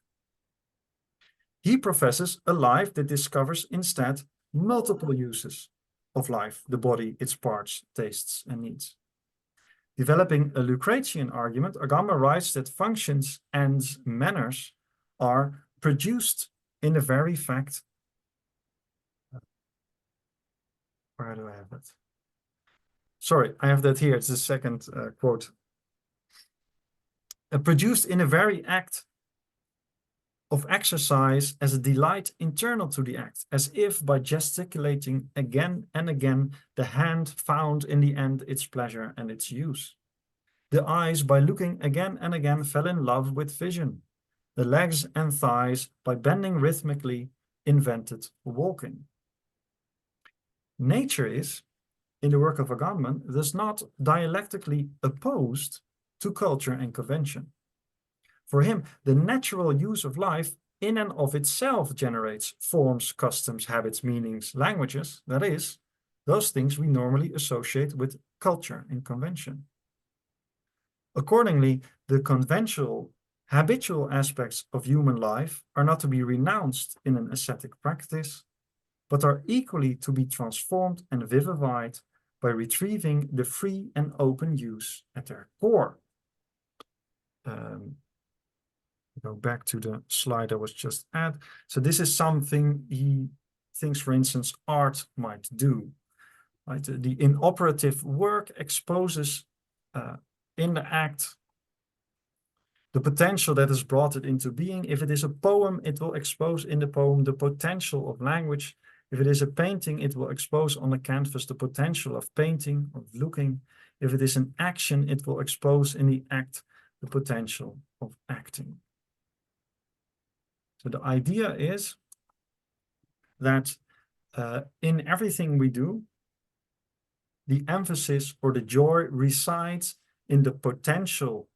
He professes a life that discovers instead multiple uses of life, the body, its parts, tastes, and needs. Developing a Lucretian argument, Agamben writes that functions and manners are produced in the very fact. Where do I have that? Sorry, I have that here. It's the second quote. Produced in the very act of exercise as a delight internal to the act, as if by gesticulating again and again, the hand found in the end its pleasure and its use. The eyes, by looking again and again, fell in love with vision. The legs and thighs, by bending rhythmically, invented walking. Nature is, in the work of Agamben, thus not dialectically opposed to culture and convention. For him, the natural use of life in and of itself generates forms, customs, habits, meanings, languages, that is, those things we normally associate with culture and convention. Accordingly, the conventional, habitual aspects of human life are not to be renounced in an ascetic practice, but are equally to be transformed and vivified by retrieving the free and open use at their core. Go back to the slide I was just at. So this is something he thinks, for instance, art might do. Right? The inoperative work exposes in the act the potential that has brought it into being. If it is a poem, it will expose in the poem the potential of language. If it is a painting, it will expose on the canvas the potential of painting, of looking. If it is an action, it will expose in the act the potential of acting. So the idea is that in everything we do, the emphasis or the joy resides in the potential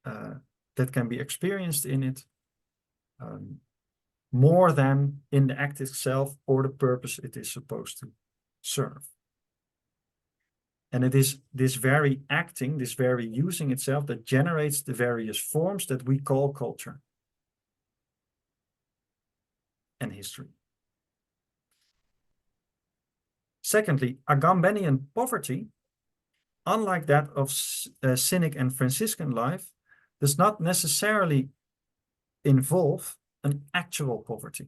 that can be experienced in it, more than in the act itself or the purpose it is supposed to serve. And it is this very acting, this very using itself that generates the various forms that we call culture and history. Secondly, Agambenian poverty, unlike that of Cynic and Franciscan life, does not necessarily involve an actual poverty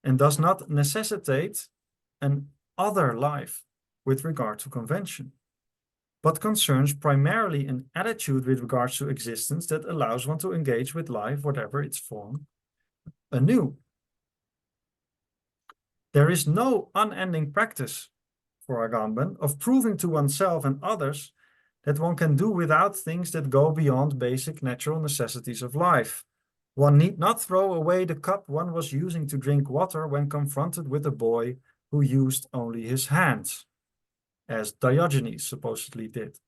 and does not necessitate an other life with regard to convention, but concerns primarily an attitude with regards to existence that allows one to engage with life, whatever its form, anew. There is no unending practice for Agamben of proving to oneself and others that one can do without things that go beyond basic natural necessities of life. One need not throw away the cup one was using to drink water when confronted with a boy who used only his hands, as Diogenes supposedly did.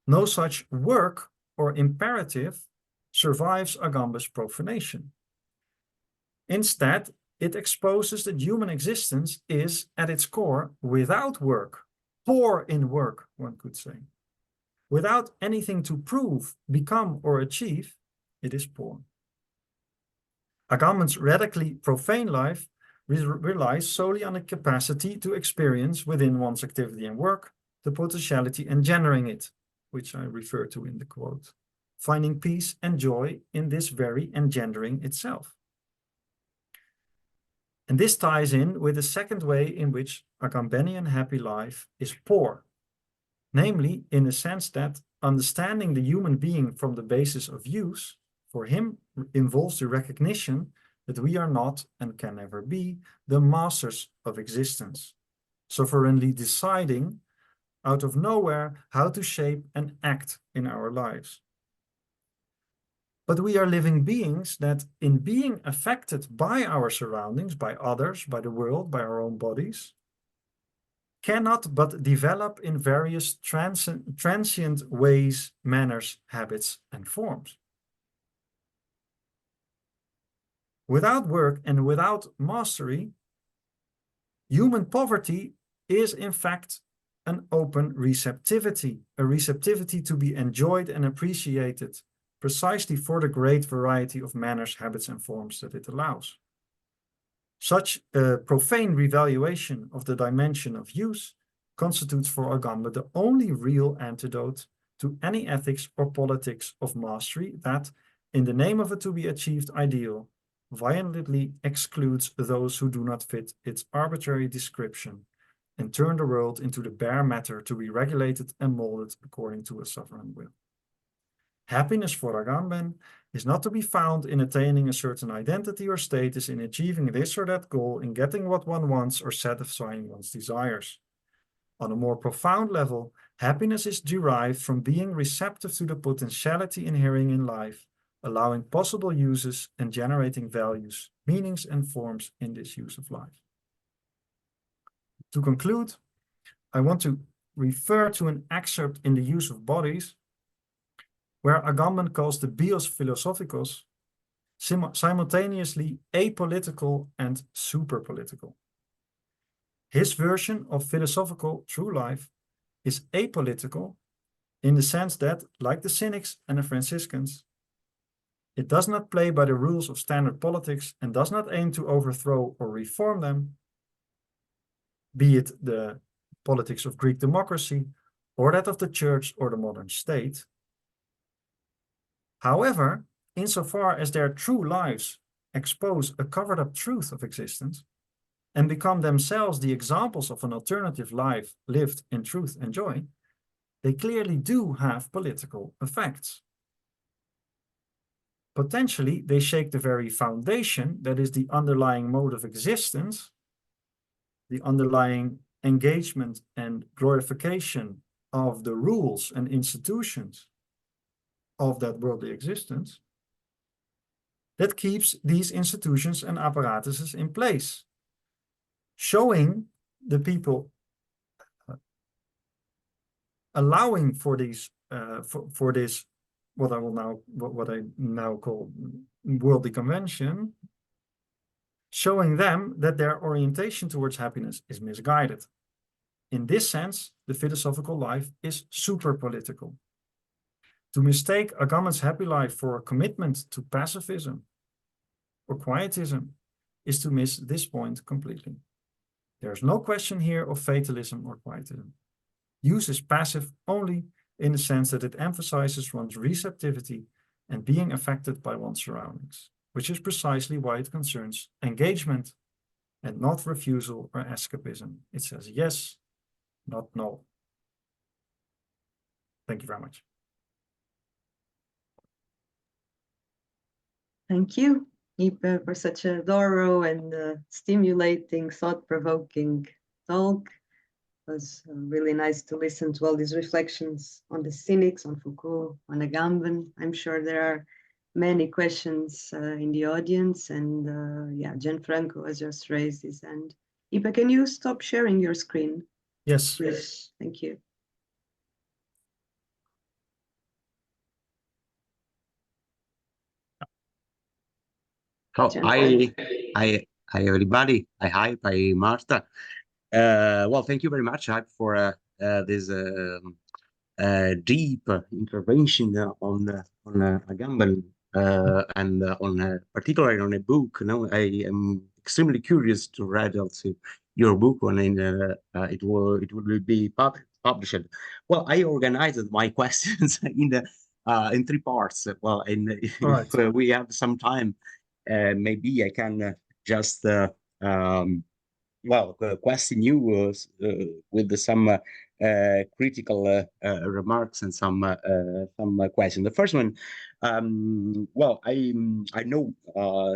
No such work or imperative survives Agamben's profanation. Instead, it exposes that human existence is, at its core, without work, poor in work, one could say. Without anything to prove, become, or achieve, it is poor. Agamben's radically profane life relies solely on the capacity to experience within one's activity and work the potentiality engendering it, which I refer to in the quote, finding peace and joy in this very engendering itself. And this ties in with the second way in which Agambenian happy life is poor, namely in the sense that understanding the human being from the basis of use, for him involves the recognition that we are not and can never be the masters of existence, sovereignly deciding out of nowhere how to shape and act in our lives. But we are living beings that, in being affected by our surroundings, by others, by the world, by our own bodies, cannot but develop in various transient ways, manners, habits, and forms. Without work and without mastery, human poverty is in fact an open receptivity, a receptivity to be enjoyed and appreciated precisely for the great variety of manners, habits, and forms that it allows. Such a profane revaluation of the dimension of use constitutes for Agamben the only real antidote to any ethics or politics of mastery that, in the name of a to-be-achieved ideal, violently excludes those who do not fit its arbitrary description and turn the world into the bare matter to be regulated and molded according to a sovereign will. Happiness for Agamben is not to be found in attaining a certain identity or status, in achieving this or that goal, in getting what one wants or satisfying one's desires. On a more profound level, happiness is derived from being receptive to the potentiality inhering in life, allowing possible uses and generating values, meanings, and forms in this use of life. To conclude, I want to refer to an excerpt in The Use of Bodies, where Agamben calls the bios philosophicos simultaneously apolitical and superpolitical. His version of philosophical true life is apolitical in the sense that, like the Cynics and the Franciscans, it does not play by the rules of standard politics and does not aim to overthrow or reform them, be it the politics of Greek democracy or that of the church or the modern state. However, insofar as their true lives expose a covered-up truth of existence and become themselves the examples of an alternative life lived in truth and joy, they clearly do have political effects. Potentially, they shake the very foundation that is the underlying mode of existence, the underlying engagement and glorification of the rules and institutions of that worldly existence, that keeps these institutions and apparatuses in place, showing the people, allowing for these for this what I now call worldly convention, showing them that their orientation towards happiness is misguided. In this sense, the philosophical life is super political. To mistake Agamben's happy life for a commitment to pacifism or quietism is to miss this point completely. There is no question here of fatalism or quietism. Use is passive only in the sense that it emphasizes one's receptivity and being affected by one's surroundings, which is precisely why it concerns engagement and not refusal or escapism. It says yes, not no. Thank you very much. Thank you. Ype, for such a thorough and stimulating, thought-provoking talk. It was really nice to listen to all these reflections on the cynics, on Foucault, on Agamben. I'm sure there are many questions in the audience, and yeah, Gianfranco has just raised his hand. Ype, can you stop sharing your screen? Yes. Please, thank you. Oh, hi everybody. Hi, Marta. Well, thank you very much, Hype, for this deep intervention on Agamben and on particularly on a book. You know, I am extremely curious to read also your book when it will be published. Well, I organized my questions in three parts. Well, if right. we have some time, maybe I can just question you with some critical remarks and some questions. The first one, well, I know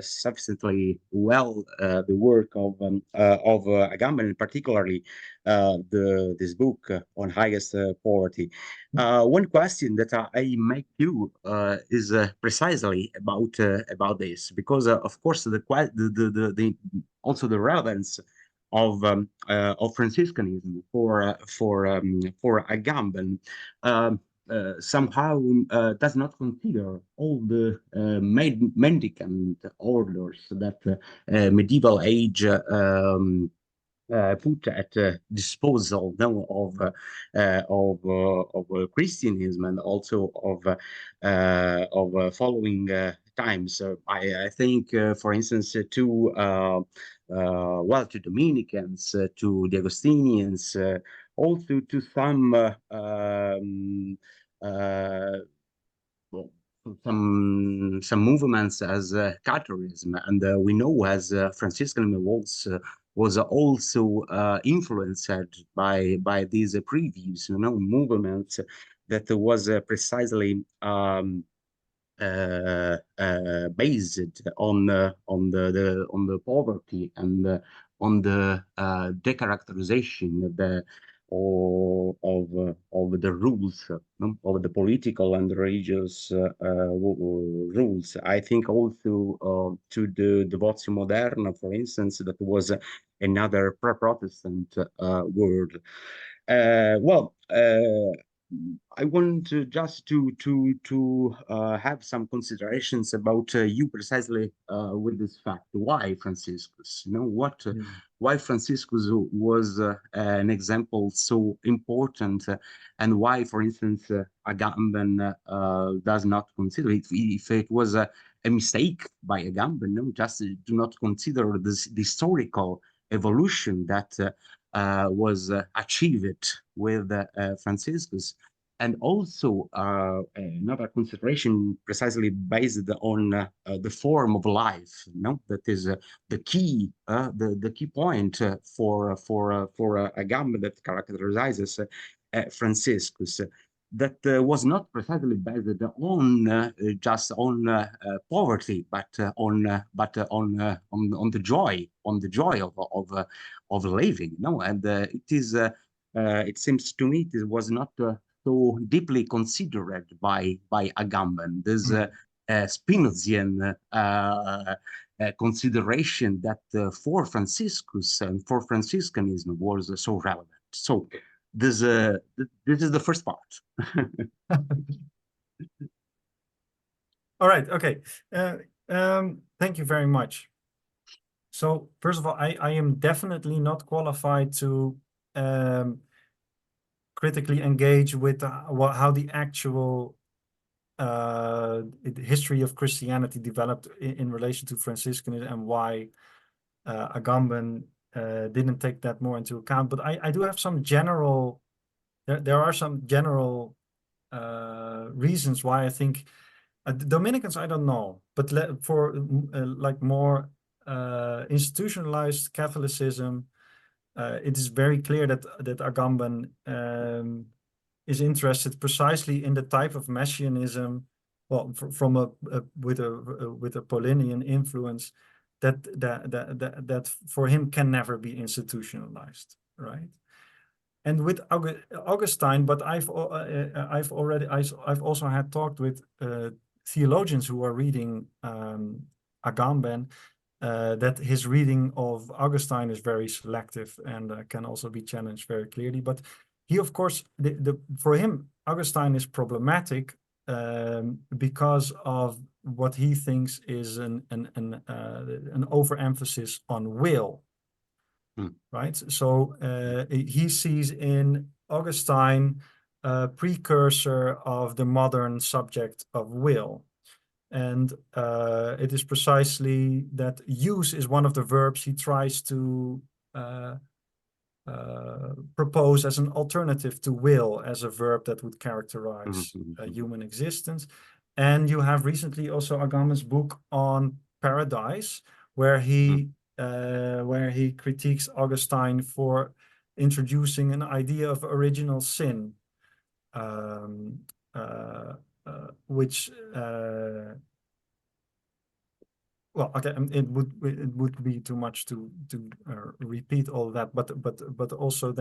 sufficiently well the work of Agamben, particularly this book on highest poverty. One question that I make you is precisely about this, because of course the also the relevance of Franciscanism for Agamben somehow does not consider all the mendicant orders that medieval age put at disposal now of Christianism and also of following times. I think, for instance, to Dominicans, to the Augustinians, also to some some movements as Catholicism, and we know as Franciscanism was also influenced by these previous movements that was precisely based on the poverty and on the decharacterization of the rules, of the political and religious rules. I think also to the Devotio Moderna, for instance, that was another Protestant word. I want just to have some considerations about you precisely with this fact. Why Franciscus? You know why Franciscus was an example so important, and why, for instance, Agamben does not consider it. If it was a mistake by Agamben, no, just do not consider the historical evolution that was achieved with Franciscus, and also another consideration precisely based on the form of life. That is the key point for Agamben that characterizes Franciscus. That was not precisely based on just on poverty, but on the joy, of living. And it seems to me it was not so deeply considered by Agamben. This Spinozian consideration that for Franciscus and for Franciscanism was so relevant. So this is the first part. All right. Okay. Thank you very much. So first of all, I am definitely not qualified to critically engage with how the actual history of Christianity developed in relation to Franciscanism, and why Agamben didn't take that more into account. But I do have some general, there are some general reasons why I think Dominicans, I don't know, but for like more institutionalized Catholicism, it is very clear that Agamben is interested precisely in the type of messianism well, from with a Paulinian influence that for him can never be institutionalized, right? And with Augustine, but I've also had talked with theologians who are reading Agamben, that his reading of Augustine is very selective and can also be challenged very clearly. But he, of course, for him, Augustine is problematic because of what he thinks is an overemphasis on will. Right, so he sees in Augustine a precursor of the modern subject of will, and it is precisely that use is one of the verbs he tries to propose as an alternative to will, as a verb that would characterize human existence. And you have recently also Agamben's book on paradise, where he critiques Augustine for introducing an idea of original sin, which well, okay, it would be too much to repeat all that, but also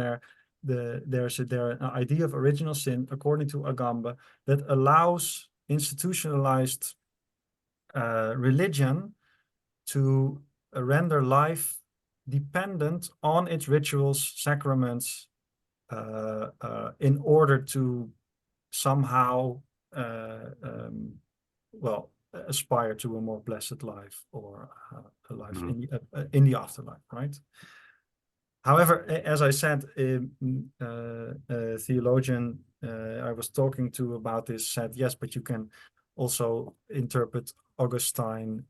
there's an idea of original sin, according to Agamben, that allows institutionalized religion to render life dependent on its rituals, sacraments, in order to somehow, well, aspire to a more blessed life, or a life in the afterlife, right? However, as I said, a theologian I was talking to about this said, yes, but you can also interpret Augustine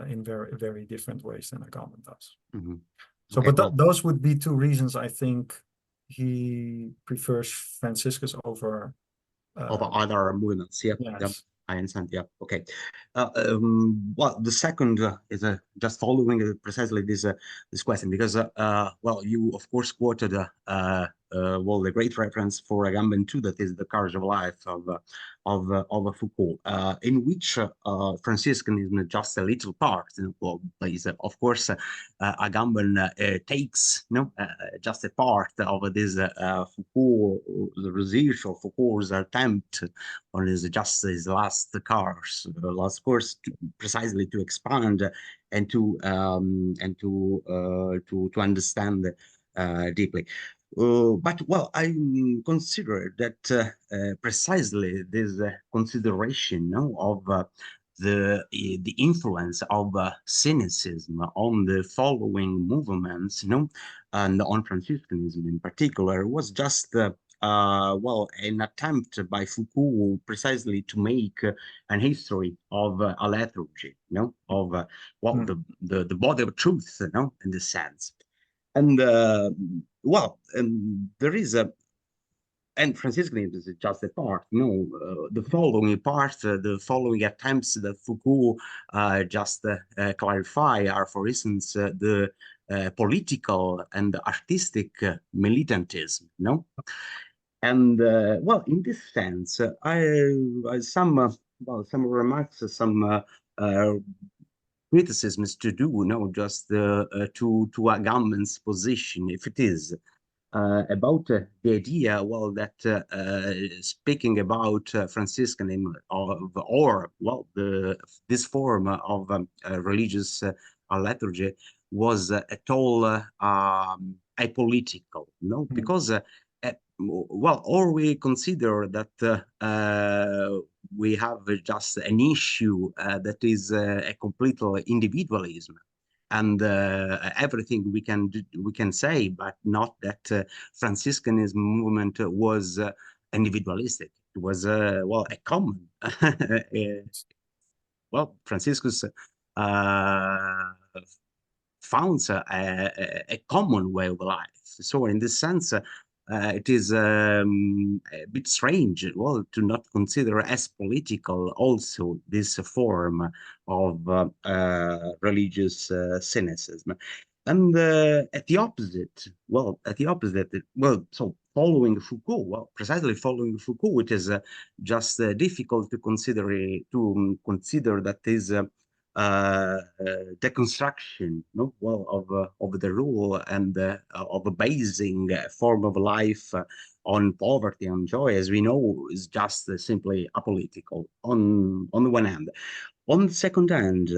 in very, very different ways than Agamben does. So, Okay, but those would be two reasons I think he prefers Franciscus over other movements. Yeah, yes. yeah, I understand. Yeah, okay. Well, the second is just following precisely this question, because well, you of course quoted well, the great reference for Agamben too, that is the Courage of Life of Foucault, in which Franciscanism is just a little part. Well, of course, Agamben takes just a part of this Foucault, the research of Foucault's attempt on his last course, precisely to expand and to understand deeply. But well, I consider that precisely this consideration of the influence of cynicism on the following movements, and on Franciscanism in particular, was just well, an attempt by Foucault precisely to make an history of a liturgy, of well, the body of truth, in this sense. And well, there is and Franciscanism is just a part. The following part, the following attempts that Foucault just clarify are, for instance, the political and artistic militantism. And well, in this sense, some remarks, some criticisms to do, just to Agamben's position, if it is about the idea, well, that speaking about Franciscanism or well, this form of religious liturgy was at all apolitical, because well, or we consider that we have just an issue that is a complete individualism, and everything we can say, but not that Franciscanism movement was individualistic. It was well, a common. Well, Franciscus founds a common way of life. So in this sense, it is a bit strange, well, to not consider as political also this form of religious cynicism. And at the opposite, so following Foucault. Well, precisely following Foucault, it is just difficult to consider that is deconstruction, no? Well, of the rule and of a basing form of life on poverty and joy, as we know, is just simply apolitical on the one hand. On the second hand,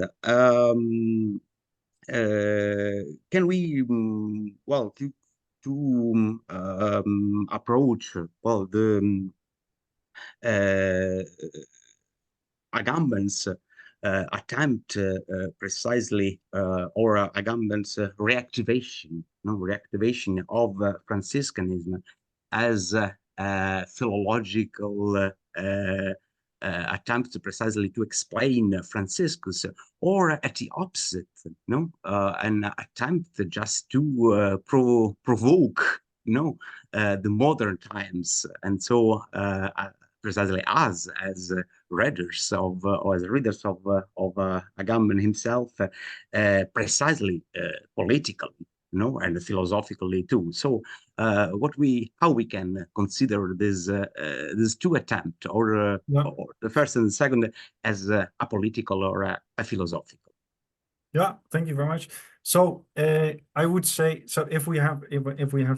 can we, well, to approach, well, the Agamben's attempt precisely, or Agamben's reactivation, reactivation of Franciscanism as a philological attempt precisely to explain Franciscus, or at the opposite, an attempt just to provoke, the modern times, and so precisely us as readers of, or as readers of Agamben himself, precisely politically, and philosophically too. So, how we can consider these two attempts, or the first and the second, as a political or a philosophical? Yeah, thank you very much. So I would say, so if we have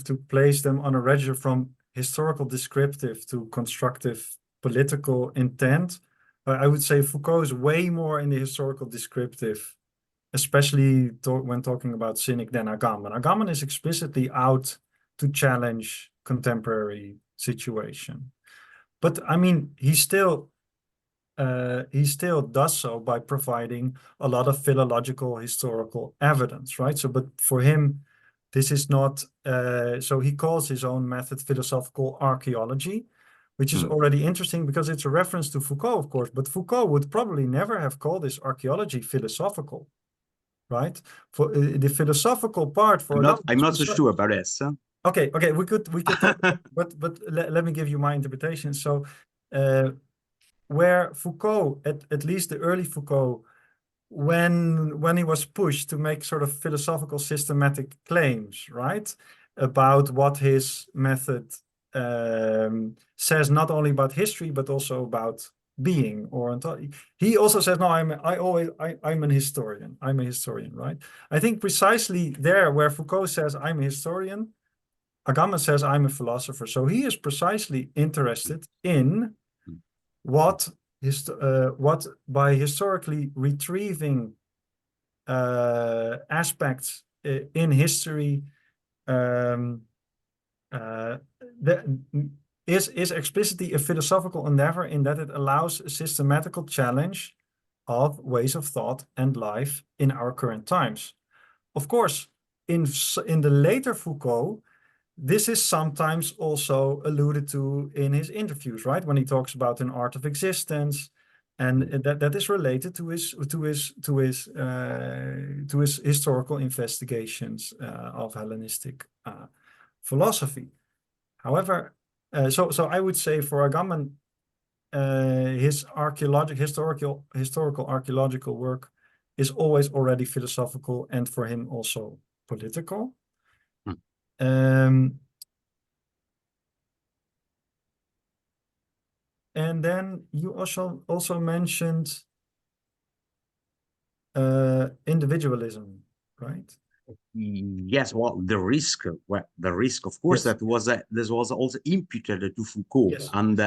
to place them on a register from historical descriptive to constructive political intent, I would say Foucault is way more in the historical descriptive, especially when talking about cynic, than Agamben. Agamben is explicitly out to challenge contemporary situation. But I mean, he still does so by providing a lot of philological historical evidence, right? So, but for him, this is not, so he calls his own method philosophical archaeology, which is already interesting because it's a reference to Foucault, of course, but Foucault would probably never have called this archaeology philosophical, right? For the philosophical part, for I'm not so sure about this. Huh? Okay, we could talk, but let me give you my interpretation. So, where Foucault, at least the early Foucault, when he was pushed to make sort of philosophical systematic claims, right, about what his method says, not only about history but also about being, or he also says, no, I'm an historian. I'm a historian, right? I think precisely there where Foucault says I'm a historian, Agamben says I'm a philosopher. So he is precisely interested in what by historically retrieving aspects in history is explicitly a philosophical endeavor, in that it allows a systematical challenge of ways of thought and life in our current times. Of course, in the later Foucault, this is sometimes also alluded to in his interviews, right? When he talks about an art of existence, and that is related to his historical investigations of Hellenistic philosophy. However, so I would say for Agamben, his historical archaeological work is always already philosophical, and for him also political. And then you also mentioned individualism, right? Yes, well, the risk, of course, Yes. this was also imputed to Foucault, Yes. and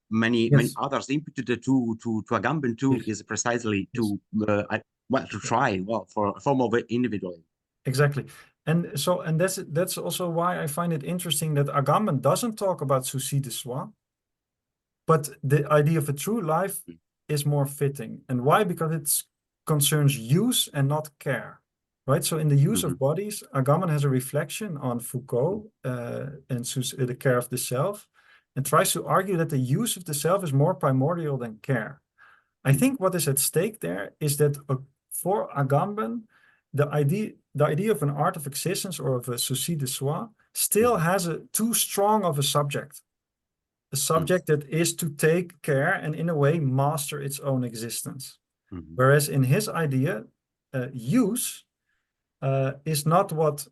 many others imputed to Agamben too, Yes. is precisely to try for a form of individualism. Exactly. And so, and that's also why I find it interesting that Agamben doesn't talk about souci de soi, but the idea of a true life is more fitting. And why? Because it concerns use and not care, right? So in the use of bodies, Agamben has a reflection on Foucault and the care of the self, and tries to argue that the use of the self is more primordial than care. I think what is at stake there is that for Agamben, the idea of an art of existence, or of a souci de soi, still has too strong of a subject. A subject that is to take care and in a way master its own existence. Whereas in his idea, use is not what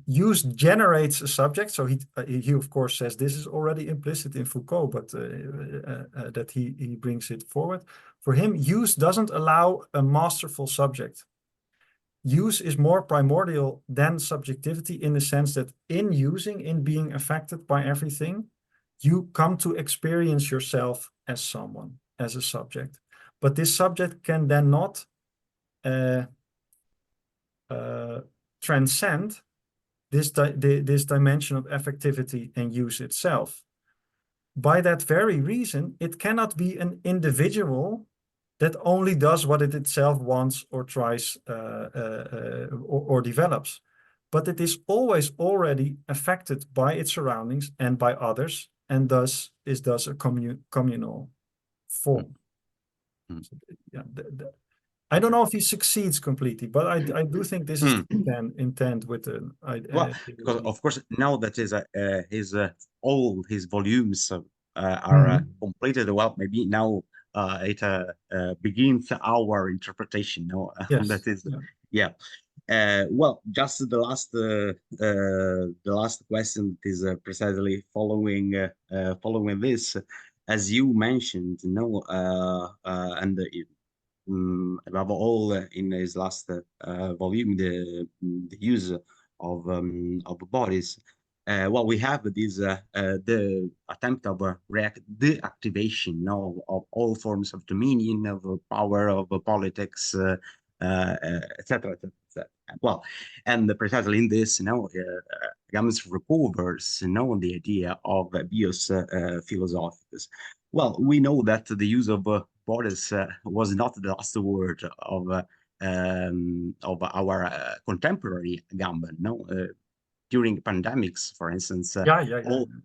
use generates a subject. So he of course says this is already implicit in Foucault, but that he brings it forward. For him, use doesn't allow a masterful subject. Use is more primordial than subjectivity in the sense that in using, in being affected by everything, you come to experience yourself as someone, as a subject. But this subject can then not transcend this dimension of affectivity and use itself. By that very reason, it cannot be an individual that only does what it itself wants or tries or develops. But it is always already affected by its surroundings and by others, and thus is a communal form. Mm. So, yeah, I don't know if he succeeds completely, but I do think this is the intent with the. Well, because of course now that is all his volumes are completed. Well, maybe now it begins our interpretation. No, yes. That is well, just the last question is precisely following this, as you mentioned. And above all, in his last volume, the use of bodies. Well, we have this the attempt of deactivation of all forms of dominion, of power, of politics, etc. Well, and precisely in this, Agamben recovers, the idea of bios philosophicus. Well, we know that the use of bodies was not the last word of our contemporary Agamben. During pandemics, for instance,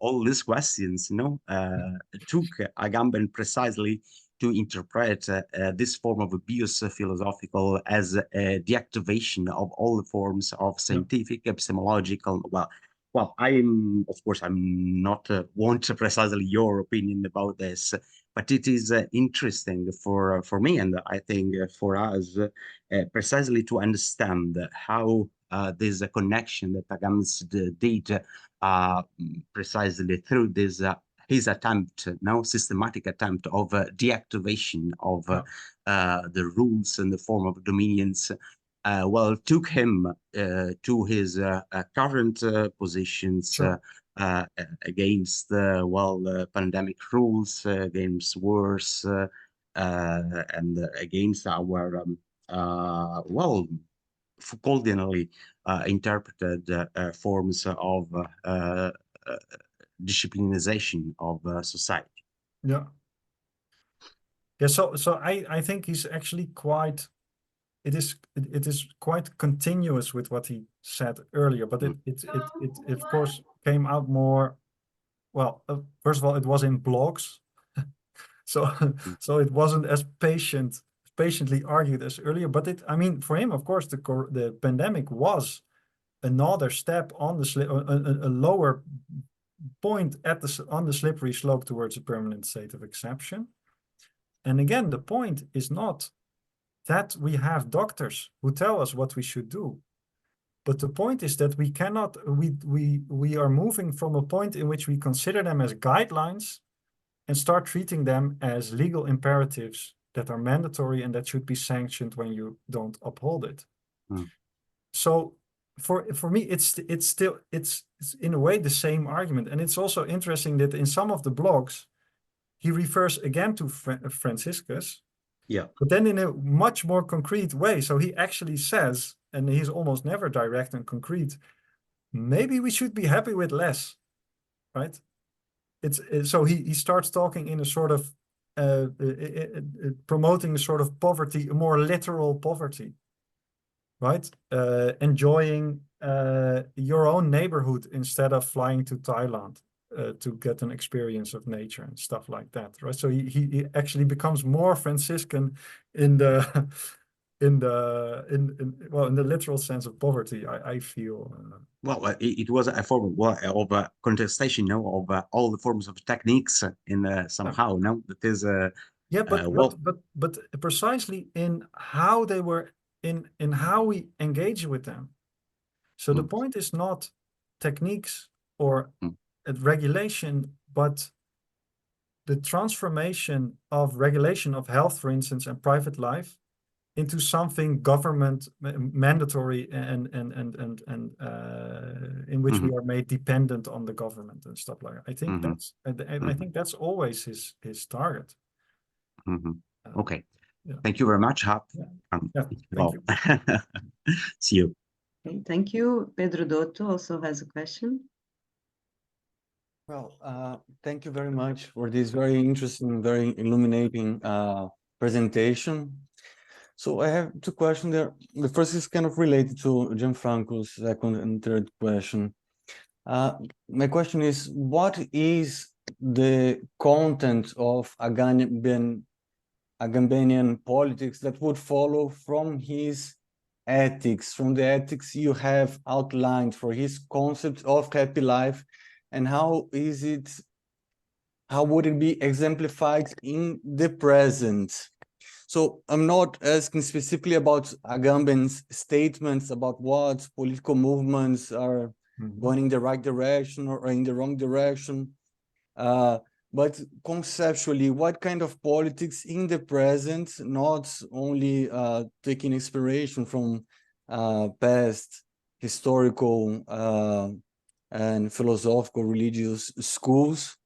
all these questions, took Agamben precisely to interpret this form of bios philosophical as a deactivation of all the forms of scientific, epistemological. Well, I'm not want precisely your opinion about this, but it is interesting for me, and I think for us, precisely to understand how there's a connection that Agamben did precisely through this his attempt, systematic attempt of deactivation of the rules and the form of dominions. Well, took him to his current positions against pandemic rules, against wars, and against our Foucauldianly interpreted forms of disciplinization of society. Yeah. So I think he's actually quite. It is quite continuous with what he said earlier, but it of course came out more. Well, first of all, it was in blogs, so it wasn't as patiently argued as earlier. But I mean, for him, of course, the pandemic was another step on a lower point on the slippery slope towards a permanent state of exception. And again, the point is not that we have doctors who tell us what we should do, but the point is that we cannot. We are moving from a point in which we consider them as guidelines and start treating them as legal imperatives that are mandatory and that should be sanctioned when you don't uphold it. So for me, it's in a way the same argument. And it's also interesting that in some of the blogs, he refers again to Franciscus, but then in a much more concrete way. So he actually says, and he's almost never direct and concrete, maybe we should be happy with less, right? So he starts talking in a sort of promoting a sort of poverty, a more literal poverty, right? Enjoying your own neighborhood instead of flying to Thailand to get an experience of nature and stuff like that, right? So he actually becomes more Franciscan in the literal sense of poverty. I feel. Well, it was a form of contestation, of all the forms of techniques in somehow. That is. But precisely in how they were in how we engage with them. So the point is not techniques or regulation, but the transformation of regulation of health, for instance, and private life into something government mandatory and in which we are made dependent on the government and stuff like that. I think that's I think that's always his target. Okay. Yeah. Thank you very much, Hap. Thank you. See you. Okay, thank you. Pedro Dotto also has a question. Well, thank you very much for this very interesting, very illuminating presentation. So I have two questions there. The first is kind of related to Gianfranco's second and third question. My question is, what is the content of Agambenian politics that would follow from his ethics, from the ethics you have outlined for his concept of happy life, and how would it be exemplified in the present? So I'm not asking specifically about Agamben's statements about what political movements are going in the right direction or in the wrong direction, but conceptually, what kind of politics in the present, not only taking inspiration from past historical and philosophical religious schools,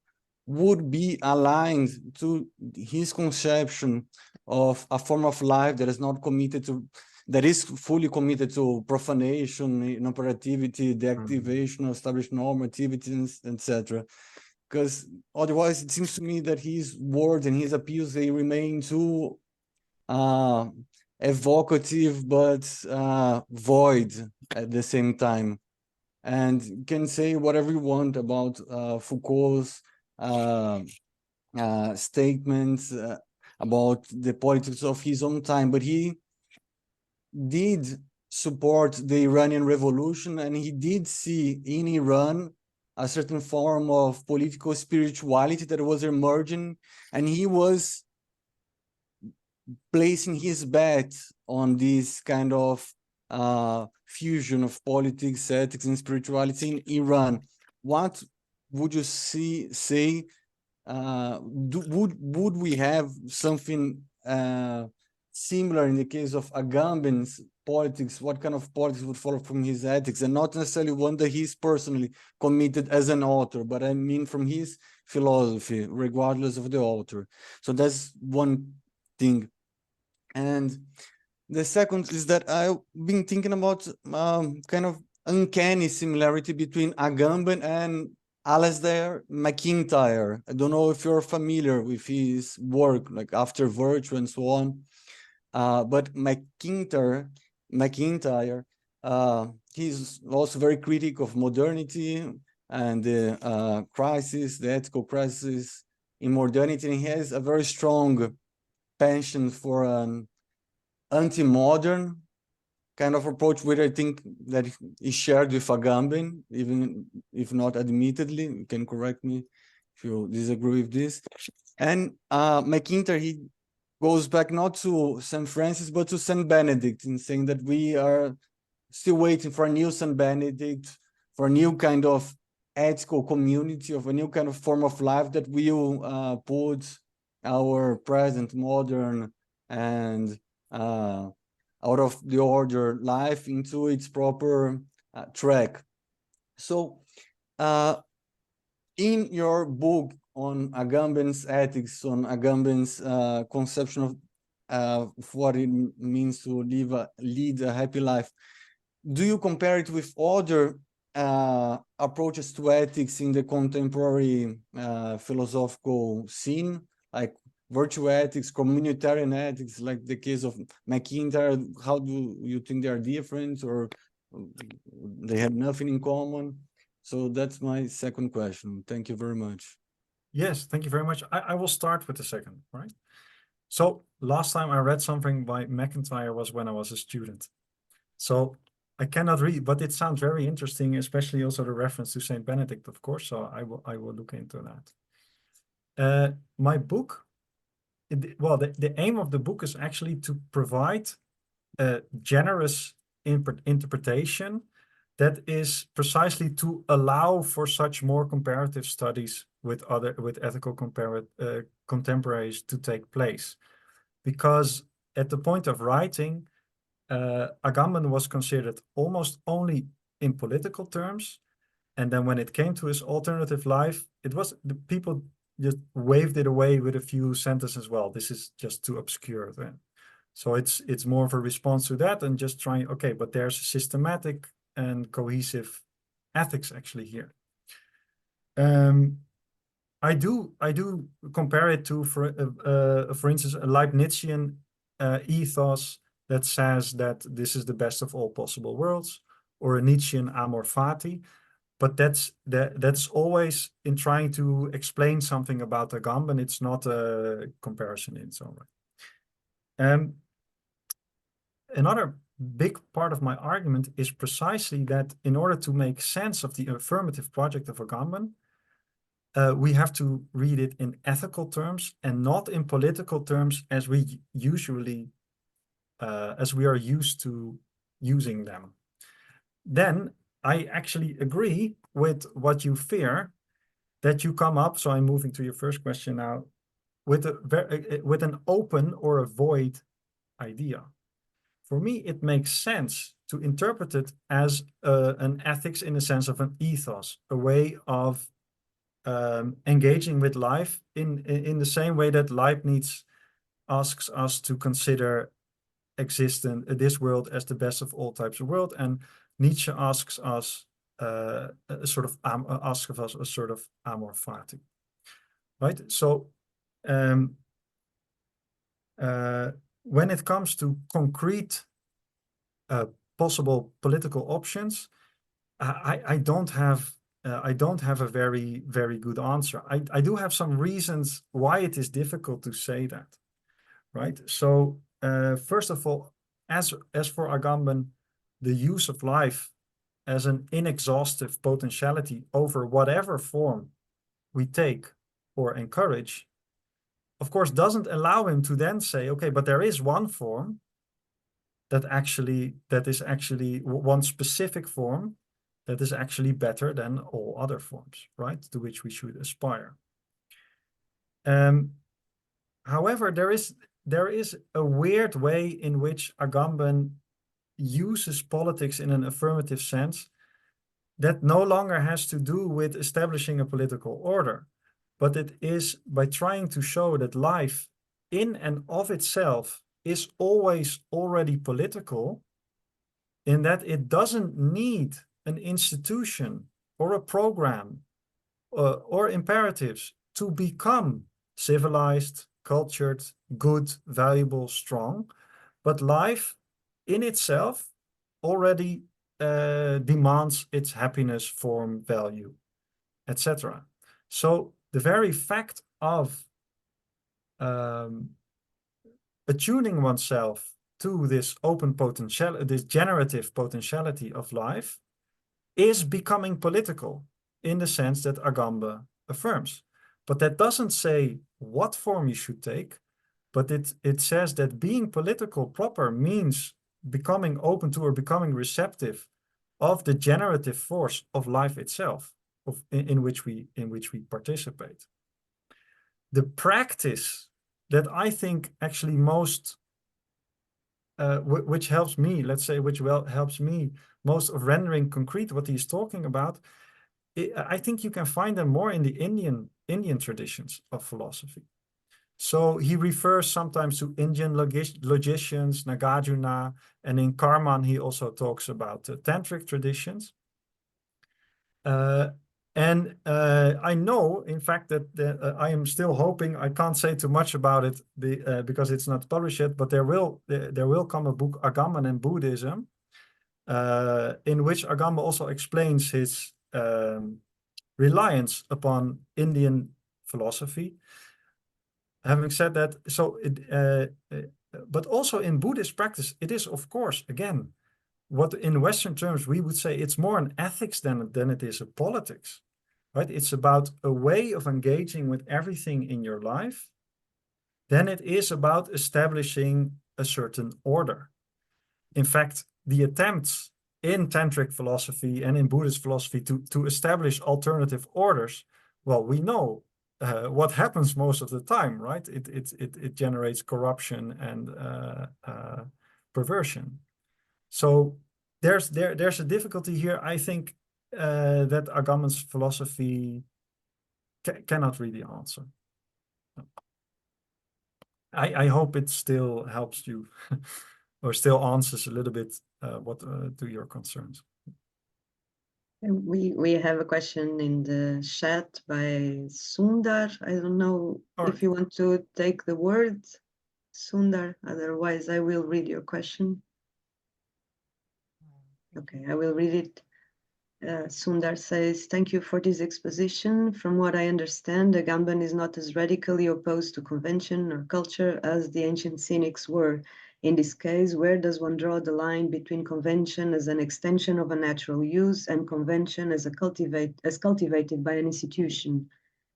would be aligned to his conception of a form of life that is not committed to, that is fully committed to profanation, inoperativity, deactivation, established normativities, etc. Because otherwise, it seems to me that his words and his appeals, they remain too evocative but void at the same time. And you can say whatever you want about Foucault's statements about the politics of his own time, but he did support the Iranian revolution, and he did see in Iran a certain form of political spirituality that was emerging, and he was placing his bet on this kind of fusion of politics, ethics, and spirituality in Iran. What would you say? Would we have something similar in the case of Agamben's politics? What kind of politics would follow from his ethics, and not necessarily one that he's personally committed as an author, but I mean from his philosophy, regardless of the author. So that's one thing. And the second is that I've been thinking about kind of uncanny similarity between Agamben and Alasdair MacIntyre. I don't know if you're familiar with his work, like After Virtue and so on. But MacIntyre, he's also very critical of modernity and the crisis, the ethical crisis in modernity. And he has a very strong penchant for an anti-modern kind of approach, which I think that is shared with Agamben, even if not admittedly. You can correct me if you disagree with this. And MacIntyre, he goes back not to St. Francis, but to St. Benedict, in saying that we are still waiting for a new St. Benedict, for a new kind of ethical community, of a new kind of form of life that will put our present modern and out of the order life into its proper track. So in your book on Agamben's ethics, on Agamben's conception of what it means to lead a happy life, do you compare it with other approaches to ethics in the contemporary philosophical scene, like virtue ethics, communitarian ethics, like the case of MacIntyre? How do you think they are different, or they have nothing in common? So that's my second question. Thank you very much. Yes, thank you very much. I will start with the second, right? So last time I read something by MacIntyre was when I was a student. So I cannot read, but it sounds very interesting, especially also the reference to St. Benedict, of course. So I will look into that. My book, the aim of the book is actually to provide a generous interpretation that is precisely to allow for such more comparative studies with ethical contemporaries to take place. Because at the point of writing, Agamben was considered almost only in political terms. And then when it came to his alternative life, the people just waved it away with a few sentences. Well, this is just too obscure then. So it's more of a response to that and just trying, okay, but there's a systematic and cohesive ethics actually here. I do compare it to, for instance, a Leibnizian ethos that says that this is the best of all possible worlds, or a Nietzschean amor fati. But that's always in trying to explain something about Agamben. It's not a comparison in its own right. Another big part of my argument is precisely that in order to make sense of the affirmative project of Agamben, we have to read it in ethical terms and not in political terms as we are used to using them. Then I actually agree with what you fear, that you come up, so I'm moving to your first question now, with an open or a void idea. For me, it makes sense to interpret it as an ethics in the sense of an ethos, a way of engaging with life in the same way that Leibniz asks us to consider this world as the best of all types of world, and Nietzsche asks us a sort of amor fati, right? So when it comes to concrete possible political options, I don't have a very, very good answer. I do have some reasons why it is difficult to say that, right? So first of all, as for Agamben, the use of life as an inexhaustive potentiality over whatever form we take or encourage, of course, doesn't allow him to then say, okay, but there is one form that is actually one specific form that is actually better than all other forms, right? To which we should aspire. However, there is a weird way in which Agamben uses politics in an affirmative sense that no longer has to do with establishing a political order, but it is by trying to show that life in and of itself is always already political, in that it doesn't need an institution or a program or imperatives to become civilized, cultured, good, valuable, strong, but life in itself already demands its happiness, form, value, etc. So the very fact of attuning oneself to this open potential, this generative potentiality of life, is becoming political in the sense that Agamben affirms. But that doesn't say what form you should take, but it says that being political proper means becoming open to or becoming receptive of the generative force of life itself, in which we participate. The practice that I think actually most, which helps me, let's say, helps me most of rendering concrete what he's talking about, I think you can find them more in the Indian traditions of philosophy. So he refers sometimes to Indian logicians, Nagarjuna, and in Karman he also talks about tantric traditions. And I know, in fact, that I am still hoping, I can't say too much about it because it's not published yet, but there will come a book, Agamben and Buddhism, in which Agamben also explains his reliance upon Indian philosophy. Having said that, but also in Buddhist practice, it is, of course, again, what in Western terms we would say it's more an ethics than it is a politics, right? It's about a way of engaging with everything in your life. Then it is about establishing a certain order. In fact, the attempts in tantric philosophy and in Buddhist philosophy to establish alternative orders, well, we know what happens most of the time, right? It generates corruption and perversion. So there's a difficulty here. I think that Agamben's philosophy cannot really answer. I hope it still helps you or still answers a little bit what to your concerns. We have a question in the chat by Sundar. I don't know if you want to take the word, Sundar. Otherwise, I will read your question. Okay, I will read it. Sundar says, thank you for this exposition. From what I understand, Agamben is not as radically opposed to convention or culture as the ancient cynics were. In this case, where does one draw the line between convention as an extension of a natural use and convention as cultivated by an institution?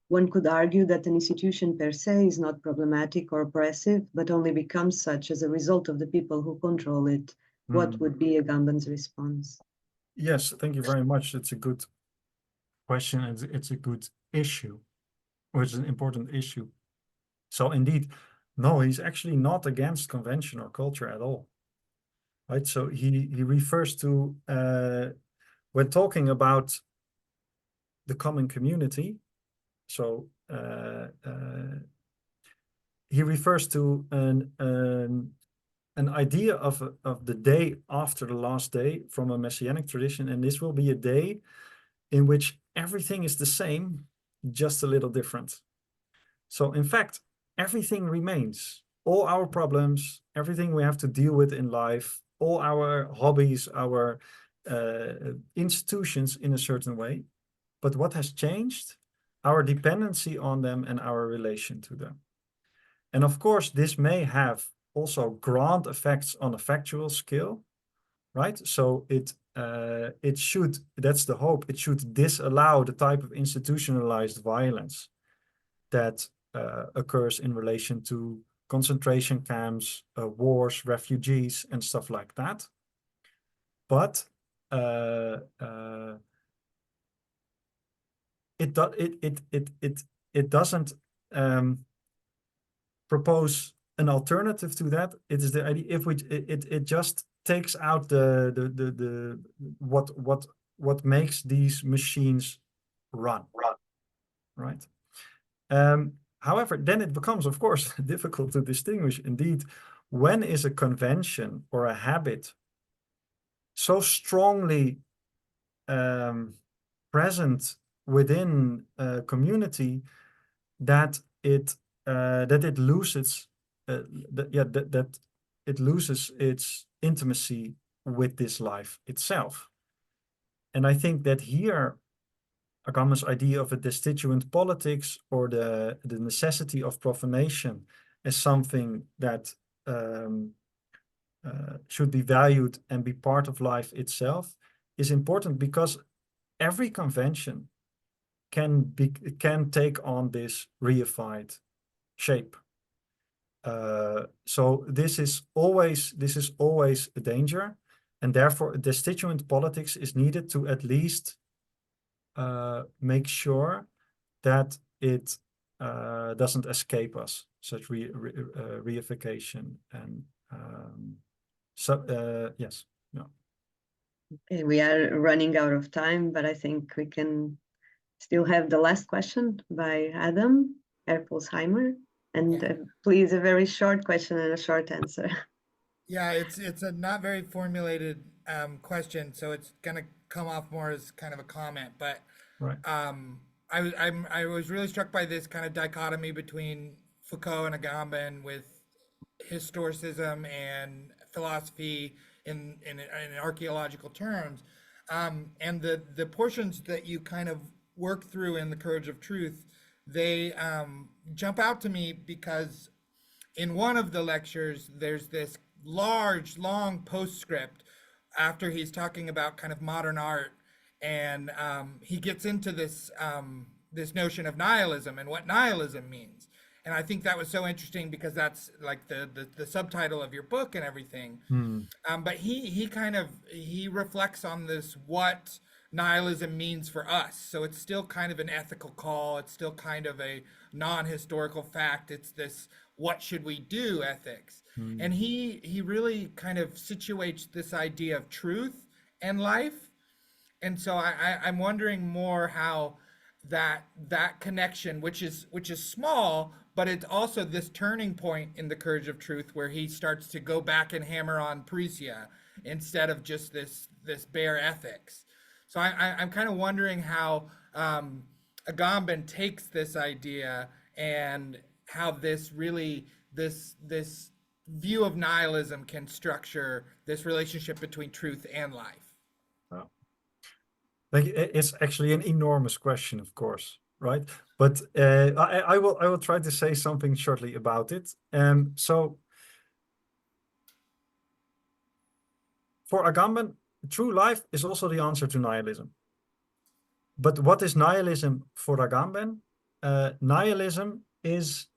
One could argue that an institution per se is not problematic or oppressive, but only becomes such as a result of the people who control it. What would be Agamben's response? Yes, thank you very much. It's a good question, and it's a good issue, or it's an important issue. So indeed, no, he's actually not against convention or culture at all, right? So he refers to, when talking about the common community, so he refers to an idea of the day after the last day from a messianic tradition, and this will be a day in which everything is the same, just a little different. So in fact, everything remains. All our problems, everything we have to deal with in life, all our hobbies, our institutions in a certain way. But what has changed? Our dependency on them and our relation to them. And of course, this may have also grand effects on a factual scale, right? So it should, that's the hope, it should disallow the type of institutionalized violence that occurs in relation to concentration camps, wars, refugees, and stuff like that. But it doesn't propose an alternative to that. It is the idea if it just takes out the what makes these machines run, right? However, then it becomes, of course, difficult to distinguish indeed when is a convention or a habit so strongly present within a community that it loses that it loses its intimacy with this life itself. And I think that here Agamben's idea of a destituent politics or the necessity of profanation as something that should be valued and be part of life itself is important, because every convention can take on this reified shape. So this is always a danger, and therefore a destituent politics is needed to at least make sure that it doesn't escape us, such reification. And yes, no. Okay, we are running out of time, but I think we can still have the last question by Adam Erpelsheimer. And please, a very short question and a short answer. Yeah, it's a not very formulated question, so it's gonna come off more as kind of a comment. But right. I was really struck by this kind of dichotomy between Foucault and Agamben with historicism and philosophy in archaeological terms, and the portions that you kind of work through in The Courage of Truth, they jump out to me because in one of the lectures there's this large, long postscript after he's talking about kind of modern art, and he gets into this this notion of nihilism and what nihilism means. And I think that was so interesting because that's like the subtitle of your book and everything. But he reflects on this, what nihilism means for us. So it's still kind of an ethical call. It's still kind of a non-historical fact. It's this, what should we do ethics. And he really kind of situates this idea of truth and life. And so I'm wondering more how that connection, which is small, but it's also this turning point in the Courage of Truth, where he starts to go back and hammer on Parrhesia instead of just this bare ethics. So I'm kind of wondering how Agamben takes this idea and how this view of nihilism can structure this relationship between truth and life. Wow. Like, it's actually an enormous question, of course, right? But I will try to say something shortly about it. So for Agamben, true life is also the answer to nihilism. But what is nihilism for Agamben? Nihilism is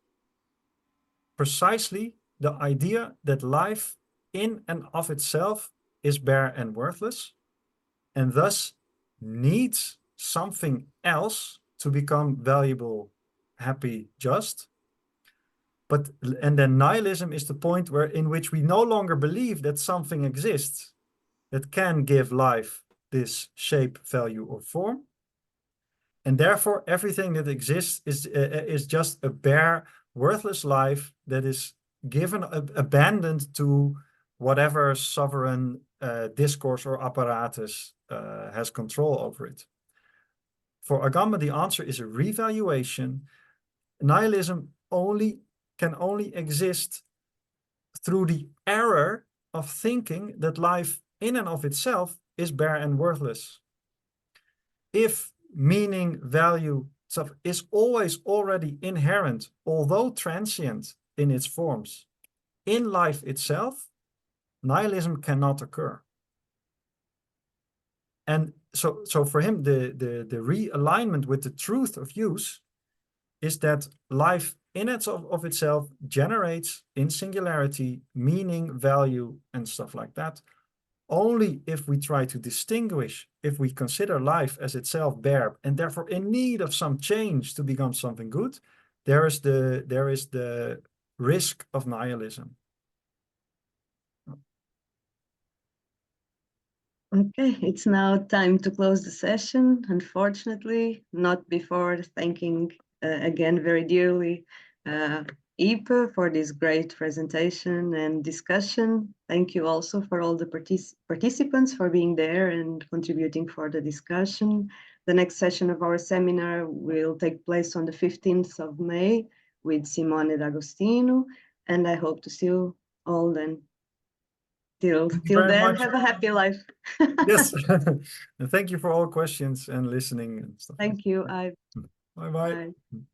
precisely the idea that life in and of itself is bare and worthless, and thus needs something else to become valuable, happy, just. And then nihilism is the point in which we no longer believe that something exists that can give life this shape, value, or form. And therefore, everything that exists is just a bare, worthless life that is abandoned to whatever sovereign discourse or apparatus has control over it. For Agamben, the answer is a revaluation. Nihilism can only exist through the error of thinking that life in and of itself is bare and worthless. If meaning, value, stuff is always already inherent, although transient in its forms, in life itself, nihilism cannot occur. And so for him, the realignment with the truth of use is that life in and of itself generates in singularity meaning, value, and stuff like that. Only if we try to distinguish, if we consider life as itself bare and therefore in need of some change to become something good, there is the risk of nihilism. Okay, it's now time to close the session. Unfortunately, not before thanking again very dearly Ype for this great presentation and discussion. Thank you also for all the participants for being there and contributing for the discussion. The next session of our seminar will take place on the 15th of May with Simone D'Agostino, and I hope to see you all then. Till then, have a happy life. Yes. And thank you for all questions and listening and stuff. Thank you. Bye-bye. Bye.